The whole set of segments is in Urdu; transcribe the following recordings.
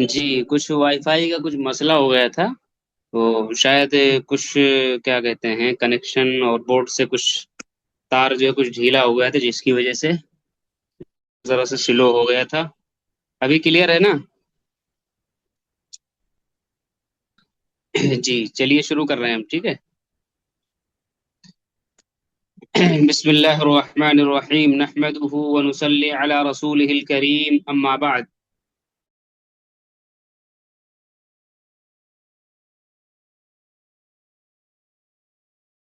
جی کچھ وائی فائی کا کچھ مسئلہ ہو گیا تھا، تو شاید کچھ کیا کہتے ہیں کنیکشن اور بورڈ سے کچھ تار جو ہے کچھ ڈھیلا ہو گیا تھا، جس کی وجہ سے ذرا سا سلو ہو گیا تھا۔ ابھی کلیئر ہے نا؟ جی چلیے شروع کر رہے ہیں ہم، ٹھیک ہے۔ بسم اللہ الرحمن الرحیم، نحمده ونصلی علی رسوله الکریم، اما بعد۔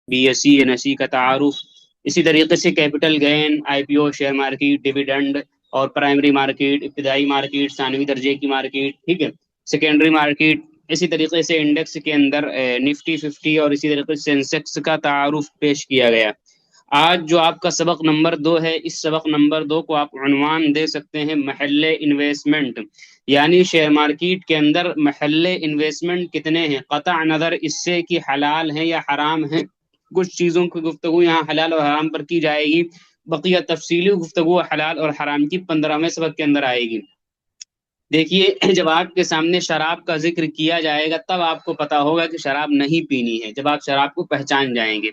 B S C N S C کا تعارف، اسی طریقے سے capital gain, I P O, share market, dividend اور پرائمری مارکیٹ، ابتدائی مارکیٹ، ثانوی درجے کی مارکیٹ، ٹھیک ہے، سیکنڈری مارکیٹ۔ اسی طریقے سے انڈیکس کے اندر نفٹی 50 اور اسی طریقے سے سینسیکس کا تعارف پیش کیا گیا۔ آج جو آپ کا سبق نمبر 2 ہے، اس سبق نمبر 2 کو آپ عنوان دے سکتے ہیں محل انویسٹمنٹ، یعنی شیئر مارکیٹ کے اندر محل انویسٹمنٹ کتنے ہیں، قطع نظر اس سے کہ حلال ہیں یا حرام ہیں۔ کچھ چیزوں کی گفتگو یہاں حلال اور حرام پر کی جائے گی، بقیہ تفصیلی گفتگو حلال اور حرام کی 15ویں سبق کے اندر آئے گی۔ دیکھیے جب آپ کے سامنے شراب کا ذکر کیا جائے گا تب آپ کو پتا ہوگا کہ شراب نہیں پینی ہے، جب آپ شراب کو پہچان جائیں گے۔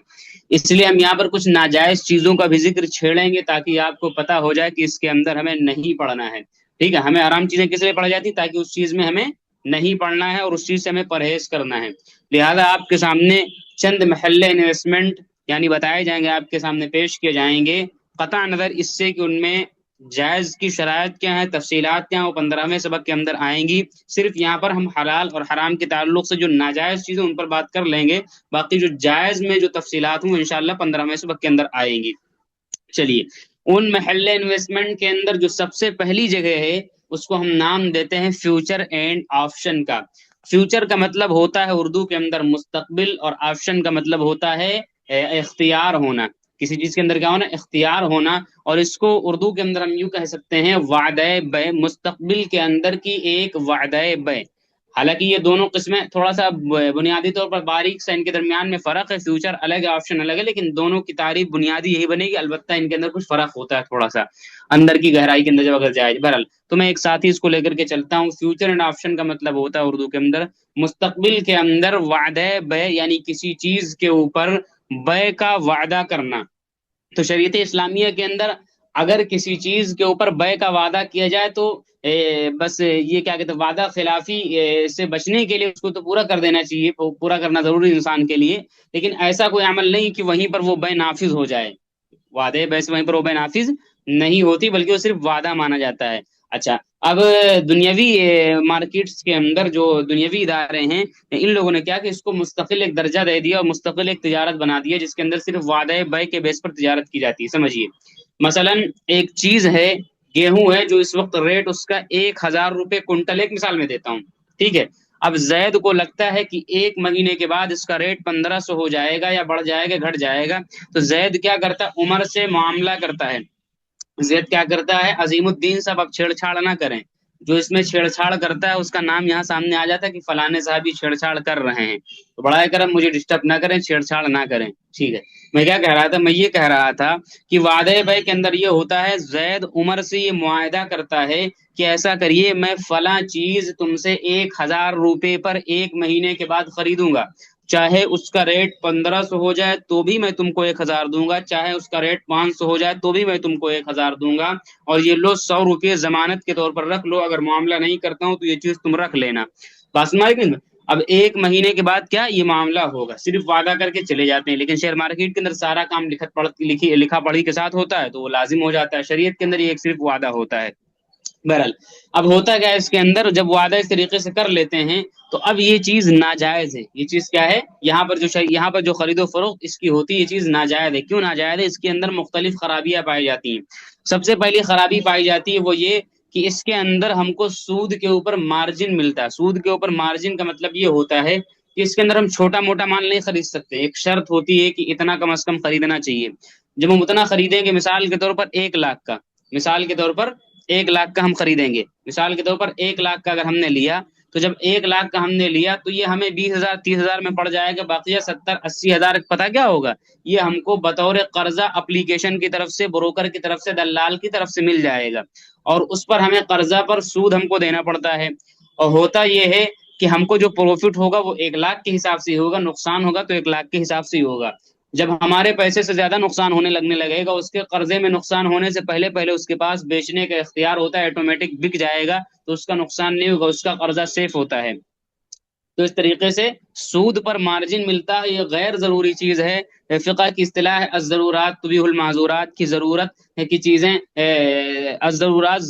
اس لیے ہم یہاں پر کچھ ناجائز چیزوں کا بھی ذکر چھیڑیں گے تاکہ آپ کو پتا ہو جائے کہ اس کے اندر ہمیں نہیں پڑنا ہے، ٹھیک ہے۔ ہمیں حرام چیزیں کس لیے پڑ جاتی تاکہ اس چیز میں ہمیں نہیں پڑنا ہے اور اس چیز سے ہمیں پرہیز کرنا ہے۔ لہذا آپ کے سامنے چند محل انویسٹمنٹ یعنی بتائے جائیں گے، آپ کے سامنے پیش کیے جائیں گے، قطع نظر اس سے کہ ان میں جائز کی شرائط کیا ہیں، تفصیلات کیا ہیں، وہ 15ویں سبق کے اندر آئیں گی۔ صرف یہاں پر ہم حلال اور حرام کے تعلق سے جو ناجائز چیزیں ان پر بات کر لیں گے، باقی جو جائز میں جو تفصیلات ہوں انشاءاللہ 15ویں سبق کے اندر آئیں گی۔ چلیے، ان محل انویسٹمنٹ کے اندر جو سب سے پہلی جگہ ہے اس کو ہم نام دیتے ہیں فیوچر اینڈ آپشن کا۔ فیوچر کا مطلب ہوتا ہے اردو کے اندر مستقبل، اور آپشن کا مطلب ہوتا ہے اختیار ہونا، کسی چیز کے اندر کیا ہونا، اختیار ہونا۔ اور اس کو اردو کے اندر ہم یوں کہہ سکتے ہیں وعدہ بے، مستقبل کے اندر کی ایک وعدہ بے۔ حالانکہ یہ دونوں قسمیں تھوڑا سا بنیادی طور پر باریک سا ان کے درمیان میں فرق ہے، فیوچر الگ ہے، آپشن الگ ہے، لیکن دونوں کی تعریف بنیادی یہی بنے گی، البتہ ان کے اندر کچھ فرق ہوتا ہے تھوڑا سا اندر کی گہرائی کے اندر جب اگر جائے۔ بہرحال تو میں ایک ساتھ ہی اس کو لے کر کے چلتا ہوں۔ فیوچر اینڈ آپشن کا مطلب ہوتا ہے اردو کے اندر مستقبل کے اندر وعدہ بے، یعنی کسی چیز کے اوپر بے کا وعدہ کرنا۔ تو شریعت اسلامیہ کے اندر اگر کسی چیز کے اوپر بے کا وعدہ کیا جائے تو بس یہ کیا کہتے ہیں، وعدہ خلافی سے بچنے کے لیے اس کو تو پورا کر دینا چاہیے، پورا کرنا ضروری انسان کے لیے، لیکن ایسا کوئی عمل نہیں کہ وہیں پر وہ بے نافذ ہو جائے۔ وعدے بے سے وہیں پر وہ بے نافذ نہیں ہوتی، بلکہ وہ صرف وعدہ مانا جاتا ہے۔ اچھا، اب دنیاوی مارکیٹس کے اندر جو دنیاوی ادارے ہیں، ان لوگوں نے کیا کہ اس کو مستقل ایک درجہ دے دیا اور مستقل ایک تجارت بنا دیا، جس کے اندر صرف وعدہ بے کے بیس پر تجارت کی جاتی ہے۔ سمجھیے، مثلا ایک چیز ہے، گیہوں ہے، جو اس وقت ریٹ اس کا 1000 روپے کنٹل، ایک مثال میں دیتا ہوں، ٹھیک ہے۔ اب زید کو لگتا ہے کہ ایک مہینے کے بعد اس کا ریٹ 1500 ہو جائے گا، یا بڑھ جائے گا، گھٹ جائے گا، تو زید کیا کرتا ہے، عمر سے معاملہ کرتا ہے۔ زید کیا کرتا ہے، عظیم الدین صاحب اب چھیڑ چھاڑ نہ کریں، جو اس میں چھیڑ چھاڑ کرتا ہے اس کا نام یہاں سامنے آ جاتا ہے کہ فلانے صاحب یہ چھیڑ چھاڑ کر رہے ہیں، تو بڑا کرم مجھے ڈسٹرب نہ کریں، چھیڑ چھاڑ نہ کریں، ٹھیک ہے۔ میں کیا کہہ رہا تھا، میں یہ کہہ رہا تھا کہ وعدہ بے کے اندر یہ ہوتا ہے، زید عمر سے یہ معاہدہ کرتا ہے کہ ایسا کریے، میں فلاں چیز تم سے 1000 روپے پر ایک مہینے کے بعد خریدوں گا، چاہے اس کا ریٹ 1500 ہو جائے تو بھی میں تم کو 1000 دوں گا، چاہے اس کا ریٹ 500 ہو جائے تو بھی میں تم کو 1000 دوں گا، اور یہ لو 100 روپے ضمانت کے طور پر رکھ لو، اگر معاملہ نہیں کرتا ہوں تو یہ چیز تم رکھ لینا۔ بات سمجھ گئے؟ اب ایک مہینے کے بعد کیا یہ معاملہ ہوگا، صرف وعدہ کر کے چلے جاتے ہیں، لیکن شیئر مارکیٹ کے اندر سارا کام لکھا پڑھی کے ساتھ ہوتا ہے تو وہ لازم ہو جاتا ہے، شریعت کے اندر یہ ایک صرف وعدہ ہوتا ہے۔ بہرحال اب ہوتا کیا ہے اس کے اندر، جب وعدہ اس طریقے سے کر لیتے ہیں تو اب یہ چیز ناجائز ہے۔ یہ چیز کیا ہے، یہاں پر جو خرید و فروخت اس کی ہوتی ہے، یہ چیز ناجائز ہے۔ کیوں ناجائز ہے؟ اس کے اندر مختلف خرابیاں پائی جاتی ہیں۔ سب سے پہلی خرابی پائی جاتی ہے وہ یہ کہ اس کے اندر ہم کو سود کے اوپر مارجن ملتا ہے۔ سود کے اوپر مارجن کا مطلب یہ ہوتا ہے کہ اس کے اندر ہم چھوٹا موٹا مال نہیں خرید سکتے، ایک شرط ہوتی ہے کہ اتنا کم از کم خریدنا چاہیے۔ جب ہم اتنا خریدیں گے، مثال کے طور پر 1 لاکھ کا، مثال کے طور پر 1 لاکھ کا ہم خریدیں گے، مثال کے طور پر 1 لاکھ کا اگر ہم نے لیا، تو جب 1 لاکھ کا ہم نے لیا تو یہ ہمیں 20,000 30,000 میں پڑ جائے گا، باقیہ 70 80 ہزار پتہ کیا ہوگا، یہ ہم کو بطور قرضہ اپلیکیشن کی طرف سے، بروکر کی طرف سے، دلال کی طرف سے مل جائے گا، اور اس پر ہمیں قرضہ پر سود ہم کو دینا پڑتا ہے۔ اور ہوتا یہ ہے کہ ہم کو جو پروفٹ ہوگا وہ 1 لاکھ کے حساب سے ہی ہوگا، نقصان ہوگا تو 1 لاکھ کے حساب سے ہی ہوگا۔ جب ہمارے پیسے سے زیادہ نقصان ہونے لگنے لگے گا، اس کے قرضے میں نقصان ہونے سے پہلے پہلے اس کے پاس بیچنے کا اختیار ہوتا ہے، آٹومیٹک بک جائے گا، تو اس کا نقصان نہیں ہوگا، اس کا قرضہ سیف ہوتا ہے۔ تو اس طریقے سے سود پر مارجن ملتا ہے، یہ غیر ضروری چیز ہے۔ فقہ کی اصطلاح ہے الضرورات تبیح المعذورات، کی ضرورت ہے کی چیزیں الضرورات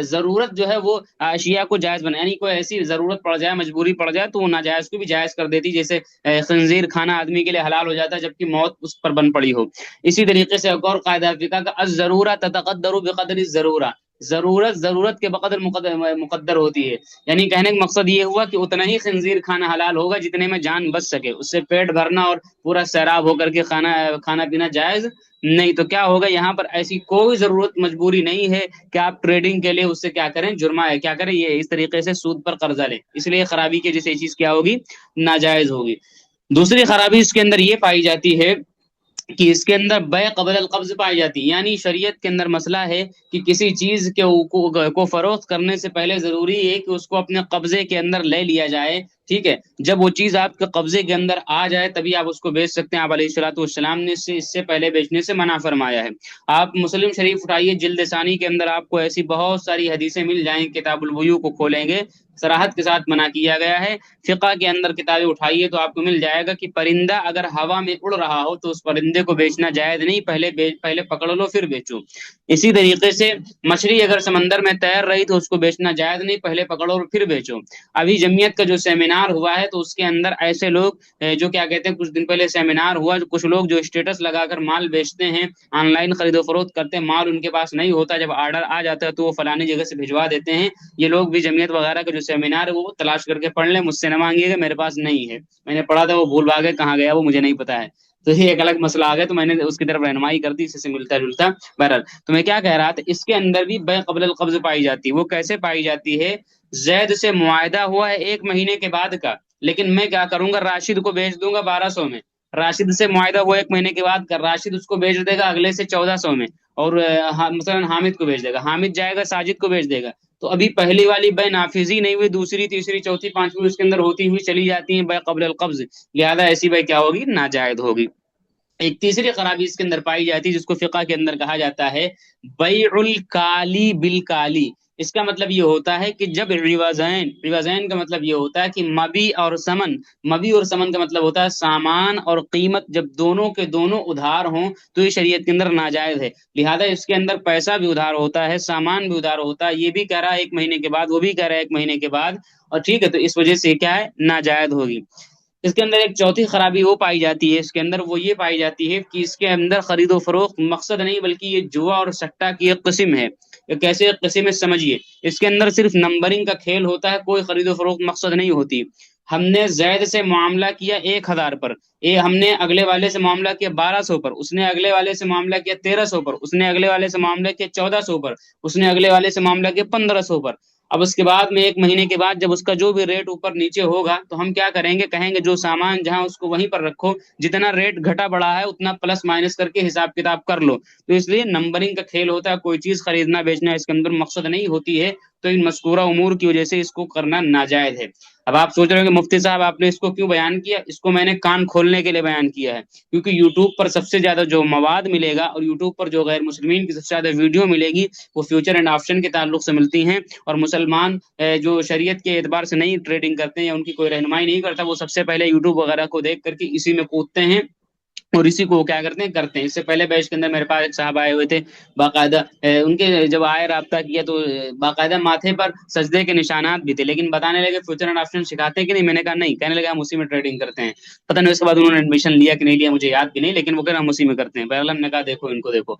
ضرورت جو ہے وہ اشیاء کو جائز بنا، یعنی کوئی ایسی ضرورت پڑ جائے، مجبوری پڑ جائے تو وہ ناجائز کو بھی جائز کر دیتی، جیسے خنزیر کھانا آدمی کے لیے حلال ہو جاتا ہے جبکہ موت اس پر بن پڑی ہو۔ اسی طریقے سے ایک اور قاعدہ فقہ کا الضرورہ تتقدر بقدر الضرورہ، ضرورت ضرورت کے بقدر مقدر ہوتی ہے، یعنی کہنے کا مقصد یہ ہوا کہ اتنا ہی خنزیر کھانا حلال ہوگا جتنے میں جان بچ سکے، اس سے پیٹ بھرنا اور پورا سیراب ہو کر کے کھانا پینا جائز نہیں۔ تو کیا ہوگا، یہاں پر ایسی کوئی ضرورت مجبوری نہیں ہے کہ آپ ٹریڈنگ کے لیے اس سے کیا کریں، جرمہ ہے کیا کریں، یہ اس طریقے سے سود پر قرضہ لیں، اس لیے خرابی کی جیسے چیز کیا ہوگی، ناجائز ہوگی۔ دوسری خرابی اس کے اندر یہ پائی جاتی ہے کہ اس کے اندر بے قبل القبض پائی جاتی ہے، یعنی شریعت کے اندر مسئلہ ہے کہ کسی چیز کو فروخت کرنے سے پہلے ضروری ہے کہ اس کو اپنے قبضے کے اندر لے لیا جائے، ٹھیک ہے۔ جب وہ چیز آپ کے قبضے کے اندر آ جائے تبھی آپ اس کو بیچ سکتے ہیں۔ آپ علیہ الصلوۃ والسلام نے اس سے پہلے بیچنے سے منع فرمایا ہے۔ آپ مسلم شریف اٹھائیے، جلد ثانی کے اندر آپ کو ایسی بہت ساری حدیثیں مل جائیں، کتاب البیوع کو کھولیں گے، صراحت کے ساتھ منع کیا گیا ہے۔ فقہ کے اندر کتابیں اٹھائیے تو آپ کو مل جائے گا کہ پرندہ اگر ہوا میں اڑ رہا ہو تو اس پرندے کو بیچنا جائز نہیں، پہلے پکڑ لو پھر بیچو۔ اسی طریقے سے مچھلی اگر سمندر میں تیر رہی تو اس کو بیچنا جائز نہیں، پہلے پکڑو اور پھر بیچو۔ ابھی جمعیت کا جو سیمینار ہوا ہے تو اس کے اندر ایسے لوگ جو کیا کہتے ہیں، کچھ دن پہلے سیمینار ہوا، کچھ لوگ جو اسٹیٹس لگا کر مال بیچتے ہیں، آن لائن خرید و فروخت کرتے ہیں، مال ان کے پاس نہیں ہوتا، جب آرڈر آ جاتا ہے تو وہ فلانی جگہ سے بھجوا دیتے ہیں۔ یہ لوگ بھی جمعیت وغیرہ کا جو سیمینار ہے وہ تلاش کر کے پڑھ لیں، مجھ سے نہ مانگیے گا، میرے پاس نہیں ہے، میں نے پڑھا تھا وہ بھول بھاگ گئے، کہاں گیا وہ مجھے نہیں پتا ہے۔ تو یہ ایک الگ مسئلہ آ گیا، تو میں نے اس کی طرف رہنمائی کر دی، اس سے ملتا جلتا۔ بہرحال تو میں کیا کہہ رہا تھا، اس کے اندر بھی بے قبل القبض پائی جاتی ہے۔ وہ کیسے پائی جاتی ہے، زید سے معاہدہ ہوا ہے 1 مہینے کے بعد کا، لیکن میں کیا کروں گا، راشد کو بیچ دوں گا 1200 میں۔ راشد سے معاہدہ ہوا 1 مہینے کے بعد کا، راشد اس کو بیچ دے گا اگلے سے 1400 میں، اور مثلا حامد کو بیچ دے گا، حامد جائے گا ساجد کو بیچ دے گا، تو ابھی پہلی والی بے نافذ ہی نہیں ہوئی، دوسری تیسری چوتھی پانچویں اس کے اندر ہوتی ہوئی چلی جاتی ہیں بے قبل القبض، لہذا ایسی بے کیا ہوگی، ناجائز ہوگی۔ ایک تیسری خرابی اس کے اندر پائی جاتی ہے جس کو فقہ کے اندر کہا جاتا ہے بیع الکالی بالکالی۔ اس کا مطلب یہ ہوتا ہے کہ جب ریوازین کا مطلب یہ ہوتا ہے کہ مبی اور سمن کا مطلب ہوتا ہے سامان اور قیمت، جب دونوں کے دونوں ادھار ہوں تو یہ شریعت کے اندر ناجائز ہے، لہذا اس کے اندر پیسہ بھی ادھار ہوتا ہے، سامان بھی ادھار ہوتا ہے، یہ بھی کہہ رہا ہے 1 مہینے کے بعد، وہ بھی کہہ رہا ہے 1 مہینے کے بعد، اور ٹھیک ہے، تو اس وجہ سے کیا ہے، ناجائز ہوگی۔ اس کے اندر ایک چوتھی خرابی وہ پائی جاتی ہے، اس کے اندر وہ یہ پائی جاتی ہے کہ اس کے اندر خرید و فروخت مقصد نہیں بلکہ یہ جوا اور سٹہ کی ایک قسم ہے۔ یہ کیسے ایک قسم ہے سمجھیے، اس کے اندر صرف نمبرنگ کا کھیل ہوتا ہے، کوئی خرید و فروخت مقصد نہیں ہوتی۔ ہم نے زید سے معاملہ کیا 1000 پر، ہم نے اگلے والے سے معاملہ کیا 1200 پر، اس نے اگلے والے سے معاملہ کیا 1300 پر، اس نے اگلے والے سے معاملہ کیا 1400 پر، اس نے اگلے والے سے معاملہ کیا 1500 پر۔ اب اس کے بعد میں 1 مہینے کے بعد جب اس کا جو بھی ریٹ اوپر نیچے ہوگا تو ہم کیا کریں گے، کہیں گے جو سامان جہاں اس کو وہیں پر رکھو، جتنا ریٹ گھٹا بڑھا ہے اتنا پلس مائنس کر کے حساب کتاب کر لو۔ تو اس لیے نمبرنگ کا کھیل ہوتا ہے، کوئی چیز خریدنا بیچنا اس کے اندر مقصد نہیں ہوتی ہے، تو ان مذکورہ امور کی وجہ سے اس کو کرنا ناجائز ہے۔ اب آپ سوچ رہے ہوں کہ مفتی صاحب آپ نے اس کو کیوں بیان کیا، اس کو میں نے کان کھولنے کے لیے بیان کیا ہے، کیونکہ یوٹیوب پر سب سے زیادہ جو مواد ملے گا اور یوٹیوب پر جو غیر مسلمین کی سب سے زیادہ ویڈیو ملے گی وہ فیوچر اینڈ آپشن کے تعلق سے ملتی ہیں، اور مسلمان جو شریعت کے اعتبار سے نہیں ٹریڈنگ کرتے ہیں یا ان کی کوئی رہنمائی نہیں کرتا، وہ سب سے پہلے یوٹیوب وغیرہ کو دیکھ کر کے اسی میں کودتے ہیں اور اسی کو کیا کرتے ہیں۔ اس سے پہلے بیچ کے اندر میرے پاس ایک صاحب آئے ہوئے تھے، باقاعدہ ان کے جب آئے رابطہ کیا تو باقاعدہ ماتھے پر سجدے کے نشانات بھی تھے، لیکن بتانے لگے فیوچر اینڈ آپشن سکھاتے ہیں کہ نہیں، میں نے کہا نہیں، کہنے لگے ہم اسی میں ٹریڈنگ کرتے ہیں۔ پتہ نہیں اس کے بعد انہوں نے ایڈمیشن لیا کہ نہیں لیا مجھے یاد بھی نہیں، لیکن وہ کہہ رہے ہم اسی میں کرتے ہیں۔ بہرحال ہم نے کہا دیکھو ان کو دیکھو،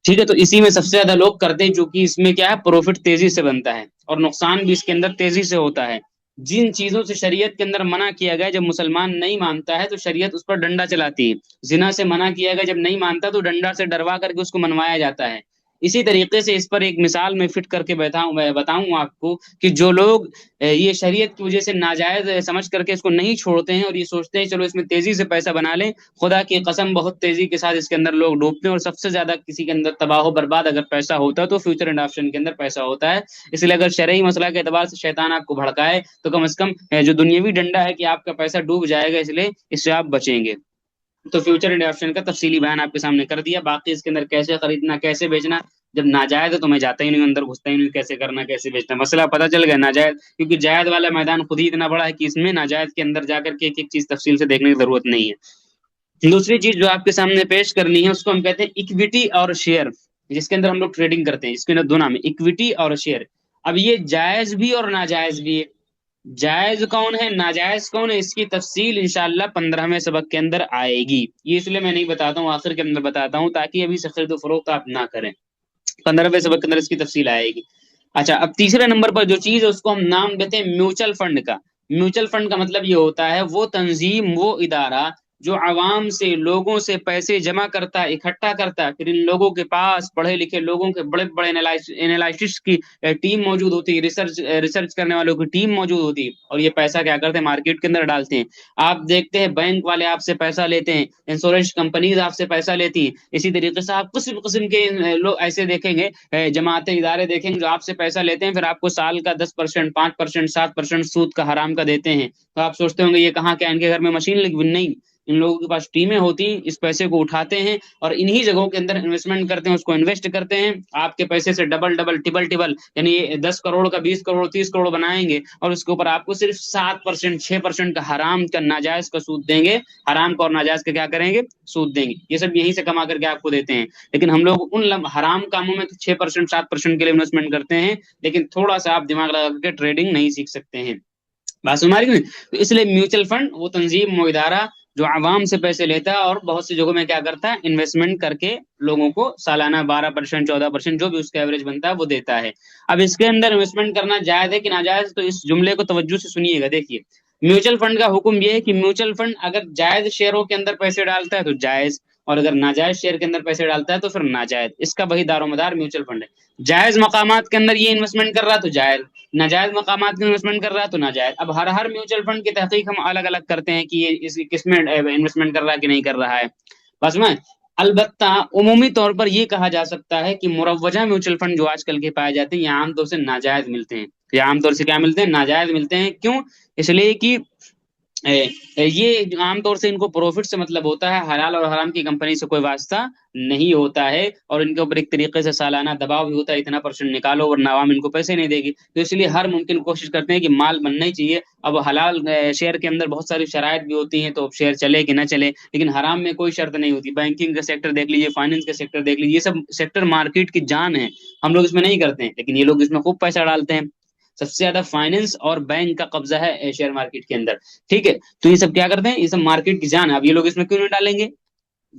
ٹھیک ہے، تو اسی میں سب سے زیادہ لوگ کرتے ہیں، چونکہ اس میں کیا ہے، پروفٹ تیزی سے بنتا ہے اور نقصان بھی اس کے اندر تیزی سے ہوتا ہے۔ جن چیزوں سے شریعت کے اندر منع کیا گیا، جب مسلمان نہیں مانتا ہے تو شریعت اس پر ڈنڈا چلاتی ہے۔ زنا سے منع کیا گیا، جب نہیں مانتا تو ڈنڈا سے ڈروا کر کے اس کو منوایا جاتا ہے۔ اسی طریقے سے اس پر ایک مثال میں فٹ کر کے بتاؤں آپ کو کہ جو لوگ یہ شریعت کی وجہ سے ناجائز سمجھ کر کے اس کو نہیں چھوڑتے ہیں اور یہ سوچتے ہیں چلو اس میں تیزی سے پیسہ بنا لیں، خدا کی قسم بہت تیزی کے ساتھ اس کے اندر لوگ ڈوبتے ہیں، اور سب سے زیادہ کسی کے اندر تباہ و برباد اگر پیسہ ہوتا ہے تو فیوچر اینڈ آپشن کے اندر پیسہ ہوتا ہے۔ اس لیے اگر شرعی مسئلہ کے اعتبار سے شیطان آپ کو بھڑکائے تو کم از کم جو دنیاوی ڈنڈا ہے کہ آپ کا پیسہ ڈوب جائے گا، اس لیے اس سے آپ بچیں گے۔ تو فیوچر اینڈ آپشن کا تفصیلی بیان آپ کے سامنے کر دیا، باقی اس کے اندر کیسے خریدنا کیسے بیچنا، جب ناجائز ہے تو میں جاتا ہی نہیں اندر، گھستا ہی نہیں کیسے کرنا کیسے بیچنا، مسئلہ پتہ چل گیا ناجائز، کیونکہ جائز والا میدان خود ہی اتنا بڑا ہے کہ اس میں ناجائز کے اندر جا کر کے ایک ایک چیز تفصیل سے دیکھنے کی ضرورت نہیں ہے۔ دوسری چیز جو آپ کے سامنے پیش کرنی ہے اس کو ہم کہتے ہیں اکویٹی اور شیئر، جس کے اندر ہم لوگ ٹریڈنگ کرتے ہیں، اس کے اندر دو نام ہے، اکویٹی اور شیئر۔ اب یہ جائز بھی اور ناجائز بھی ہے، جائز کون ہے ناجائز کون ہے، اس کی تفصیل انشاءاللہ 15ویں سبق کے اندر آئے گی، یہ اس لیے میں نہیں بتاتا ہوں، آخر کے اندر بتاتا ہوں تاکہ ابھی سے خرید و فروخت آپ نہ کریں، 15ویں سبق کے اندر اس کی تفصیل آئے گی۔ اچھا، اب تیسرے نمبر پر جو چیز ہے اس کو ہم نام دیتے ہیں میوچل فنڈ کا۔ میوچل فنڈ کا مطلب یہ ہوتا ہے وہ تنظیم وہ ادارہ جو عوام سے لوگوں سے پیسے جمع کرتا ہے اکٹھا کرتا ہے، پھر ان لوگوں کے پاس پڑھے لکھے لوگوں کے بڑے بڑے انالائسٹ کی ٹیم موجود ہوتی ہے، ریسرچ کرنے والوں کی ٹیم موجود ہوتی ہے، اور یہ پیسہ کیا کرتے ہیں مارکیٹ کے اندر ڈالتے ہیں۔ آپ دیکھتے ہیں بینک والے آپ سے پیسہ لیتے ہیں، انشورنس کمپنیز آپ سے پیسہ لیتی ہیں، اسی طریقے سے آپ قسم قسم کے لوگ ایسے دیکھیں گے، جماعتیں ادارے دیکھیں گے جو آپ سے پیسہ لیتے ہیں، پھر آپ کو سال کا 10%، 5%، 7% سود کا حرام کا دیتے ہیں۔ تو آپ سوچتے ہوں گے یہ کہاں کیا ان کے گھر میں مشین نہیں، ان لوگوں کے پاس ٹیمیں ہوتی ہیں، اس پیسے کو اٹھاتے ہیں اور انہی جگہوں کے اندر انویسٹمنٹ کرتے ہیں، اس کو انویسٹ کرتے ہیں، آپ کے پیسے سے ڈبل ڈبل ٹبل ٹبل، یعنی 10 کروڑ کا 20 کروڑ 30 کروڑ بنائیں گے، اور اس کے اوپر آپ کو صرف 7% 6% کا حرام کا ناجائز کا سود دیں گے، حرام کا اور ناجائز کا کیا کریں گے سود دیں گے، یہ سب یہیں سے کما کر کے آپ کو دیتے ہیں۔ لیکن ہم لوگ ان حرام کاموں میں تو 6% 7% کے لیے انویسٹمنٹ کرتے ہیں، لیکن تھوڑا سا آپ دماغ لگا کے ٹریڈنگ نہیں سیکھ سکتے ہیں، بات ہماری نہیں۔ تو اس لیے میوچل فنڈ وہ تنظیم و ادارہ جو عوام سے پیسے لیتا ہے اور بہت سی جگہوں میں کیا کرتا ہے انویسٹمنٹ کر کے لوگوں کو سالانہ 12% 14% جو بھی اس کا ایوریج بنتا ہے وہ دیتا ہے۔ اب اس کے اندر انویسٹمنٹ کرنا جائز ہے کہ ناجائز، تو اس جملے کو توجہ سے سنیے گا، دیکھیے میوچل فنڈ کا حکم یہ ہے کہ میوچل فنڈ اگر جائز شیئروں کے اندر پیسے ڈالتا ہے تو جائز، اور اگر ناجائز شیئر کے اندر پیسے ڈالتا ہے تو پھر ناجائز، اس کا وہی دار و مدار میوچل فنڈ ہے۔ جائز مقامات کے اندر یہ انویسٹمنٹ کر رہا تو جائز، ناجائز مقامات میں انویسٹمنٹ کر رہا ہے تو ناجائز۔ اب ہر میوچل فنڈ کی تحقیق ہم الگ الگ کرتے ہیں کہ یہ کس میں انویسٹمنٹ کر رہا ہے کہ نہیں کر رہا ہے، بس میں البتہ عمومی طور پر یہ کہا جا سکتا ہے کہ مروجہ میوچل فنڈ جو آج کل کے پائے جاتے ہیں یہ عام طور سے ناجائز ملتے ہیں، یہ عام طور سے کیا ملتے ہیں ناجائز ملتے ہیں۔ کیوں؟ اس لیے کہ یہ عام طور سے ان کو پروفٹ سے مطلب ہوتا ہے، حلال اور حرام کی کمپنی سے کوئی واسطہ نہیں ہوتا ہے، اور ان کے اوپر ایک طریقے سے سالانہ دباؤ بھی ہوتا ہے اتنا پرسنٹ نکالو ورنہ عوام ان کو پیسے نہیں دے گی، تو اس لیے ہر ممکن کوشش کرتے ہیں کہ مال بننا ہی چاہیے۔ اب حلال شیئر کے اندر بہت ساری شرائط بھی ہوتی ہیں تو شیئر چلے کہ نہ چلے، لیکن حرام میں کوئی شرط نہیں ہوتی۔ بینکنگ کا سیکٹر دیکھ لیجیے، فائننس کا سیکٹر دیکھ لیجیے، یہ سب سیکٹر مارکیٹ کی جان ہے، ہم لوگ اس میں نہیں کرتے ہیں، لیکن یہ لوگ اس میں خوب پیسہ ڈالتے ہیں۔ سب سے زیادہ فائننس اور بینک کا قبضہ ہے شیئر مارکیٹ کے اندر، ٹھیک ہے؟ تو یہ سب کیا کرتے ہیں، یہ سب مارکیٹ کی جان ہے۔ اب یہ لوگ اس میں کیوں نہیں ڈالیں گے؟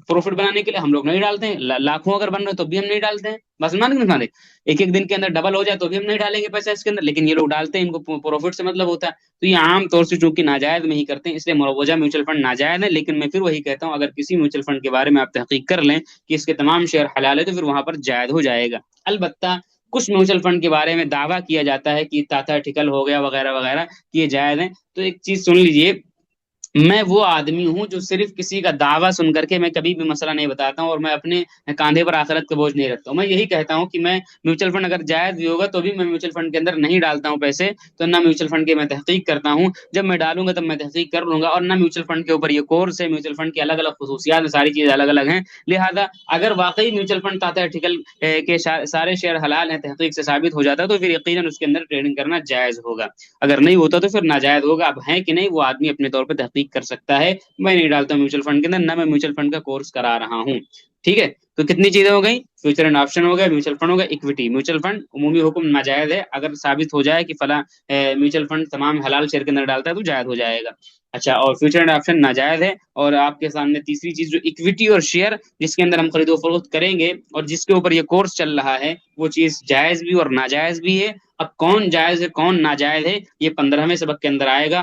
پروفٹ بنانے کے لیے ہم لوگ نہیں ڈالتے ہیں، لاکھوں اگر بن رہے تو بھی ہم نہیں ڈالتے ہیں، بس مان کے نہیں، ایک ایک دن کے اندر ڈبل ہو جائے تو بھی ہم نہیں ڈالیں گے پیسہ اس کے اندر، لیکن یہ لوگ ڈالتے ہیں، ان کو پروفٹ سے مطلب ہوتا ہے۔ تو یہ عام طور سے چونکہ ناجائز میں ہی کرتے ہیں، اس لیے مروجہ میوچل فنڈ ناجائز ہے، لیکن میں پھر وہی کہتا ہوں اگر کسی میوچل فنڈ کے بارے میں آپ تحقیق کر لیں کہ اس کے تمام شیئر حلال ہے تو پھر وہاں پر جائز ہو جائے گا۔ البتہ کچھ میوچل فنڈ کے بارے میں دعویٰ کیا جاتا ہے کہ تاتا ٹھکل ہو گیا وغیرہ وغیرہ کہ یہ جائز ہیں، تو ایک چیز سن لیجئے، میں وہ آدمی ہوں جو صرف کسی کا دعویٰ سن کر کے میں کبھی بھی مسئلہ نہیں بتاتا ہوں، اور میں اپنے کاندھے پر آخرت کا بوجھ نہیں رکھتا ہوں۔ میں یہی کہتا ہوں کہ میں میوچل فنڈ اگر جائز بھی ہوگا تو بھی میں میوچل فنڈ کے اندر نہیں ڈالتا ہوں پیسے، تو نہ میوچل فنڈ کی میں تحقیق کرتا ہوں، جب میں ڈالوں گا تب میں تحقیق کر لوں گا، اور نہ میوچل فنڈ کے اوپر یہ کورس ہے، میوچل فنڈ کی الگ الگ خصوصیات، ساری چیزیں الگ الگ ہیں، لہٰذا اگر واقعی میوچل فنڈ تاتا ٹھکل کے سارے شیئر حلال ہیں، تحقیق سے ثابت ہو جاتا ہے، تو پھر یقیناً اس کے اندر ٹریڈنگ کرنا جائز ہوگا، اگر نہیں ہوتا تو پھر ناجائز ہوگا۔ اب ہے کہ نہیں وہ آدمی اپنے طور پہ تحقیق کر سکتا ہے، میں نہیں ڈالتا میوچل فنڈ کے اندر، نہ میں میوچل فنڈ کا کورس کرا رہا ہوں، ٹھیک ہے؟ تو کتنی چیزیں ہو گئی، فیوچر اینڈ آپشن ہو گیا، میوچل فنڈ ہو گیا، اکویٹی۔ میوچل فنڈ عمومی حکم ناجائز ہے، اگر ثابت ہو جائے کہ فلاں میوچل فنڈ تمام حلال شیئر کے اندر ڈالتا ہے تو جائز ہو جائے گا۔ اچھا، اور فیوچر اینڈ آپشن ناجائز ہے، اور آپ کے سامنے تیسری چیز جو اکویٹی اور شیئر جس کے اندر ہم خرید و فروخت کریں گے اور جس کے اوپر یہ کورس چل رہا ہے، وہ چیز جائز بھی اور ناجائز بھی ہے۔ اب کون جائز ہے کون ناجائز ہے یہ 15ویں سبق کے اندر آئے گا،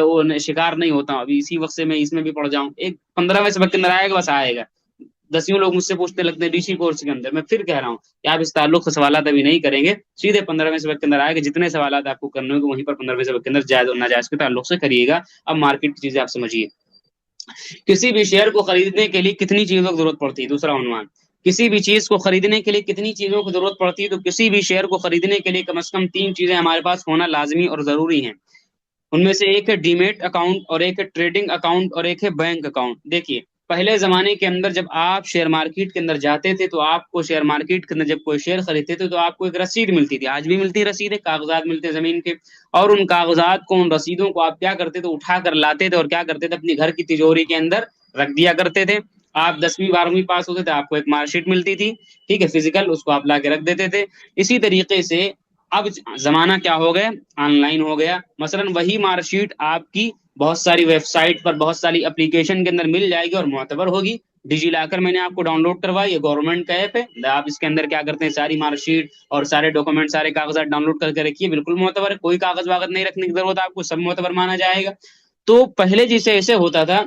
وہ شکار نہیں ہوتا ہوں. ابھی اسی وقت سے میں اس میں بھی پڑ جاؤں, ایک 15ویں سبق کے اندر آئے گا, بس آئے گا. 10ویں لوگ مجھ سے پوچھنے لگتے ہیں ڈی سی کورس کے اندر, میں پھر کہہ رہا ہوں کہ آپ اس تعلق سے سوالات ابھی نہیں کریں گے, سیدھے 15ویں سبق کے اندر آئے گا. جتنے سوالات آپ کو کرنے ہوں گے وہیں پر 15ویں سبق کے اندر جائز اور ناجائز کے تعلق سے کریے گا. اب مارکیٹ کی چیزیں آپ سمجھیے. کسی بھی شیئر کو خریدنے کے لیے کتنی چیزوں کی ضرورت پڑتی ہے, دوسرا عنوان, کسی بھی چیز کو خریدنے کے لیے کتنی چیزوں کی ضرورت پڑتی ہے. تو کسی بھی شیئر کو خریدنے کے لیے کم از کم 3 چیزیں ہمارے پاس ہونا لازمی اور ضروری ہیں. ان میں سے ایک ہے ڈیمیٹ اکاؤنٹ, اور ایک ہے ٹریڈنگ اکاؤنٹ, اور ایک ہے بینک اکاؤنٹ. دیکھیے, پہلے زمانے کے اندر جب آپ شیئر مارکیٹ کے اندر جاتے تھے تو آپ کو شیئر مارکیٹ کے اندر جب کوئی شیئر خریدتے تھے تو آپ کو ایک رسید ملتی تھی, آج بھی ملتی ہے رسید, کاغذات ملتے زمین کے, اور ان کاغذات کو, ان رسیدوں کو آپ کیا کرتے تھے, اٹھا کر لاتے تھے اور کیا کرتے تھے, اپنی گھر کی تجوری کے اندر رکھ دیا کرتے تھے. آپ 10ویں 12ویں پاس ہوتے تھے, آپ کو ایک مارک شیٹ ملتی تھی, ٹھیک ہے, فزیکل, اس کو آپ لا کے رکھ دیتے تھے. اسی طریقے سے اب زمانہ کیا ہو گیا, آن لائن ہو گیا. مثلا وہی مارک شیٹ آپ کی بہت ساری ویب سائٹ پر, بہت ساری اپلیکیشن کے اندر مل جائے گی اور معتبر ہوگی. ڈیجی لاکر میں نے آپ کو ڈاؤن لوڈ کروائی, یہ گورنمنٹ کا ایپ ہے, آپ اس کے اندر کیا کرتے ہیں, ساری مارک شیٹ اور سارے ڈاکومنٹ, سارے کاغذات ڈاؤن لوڈ کر کے رکھیے, بالکل معتبر ہے, کوئی کاغذ واغذ نہیں رکھنے کی ضرورت آپ کو, سب معتبر مانا جائے گا. تو پہلے جیسے ایسے ہوتا تھا,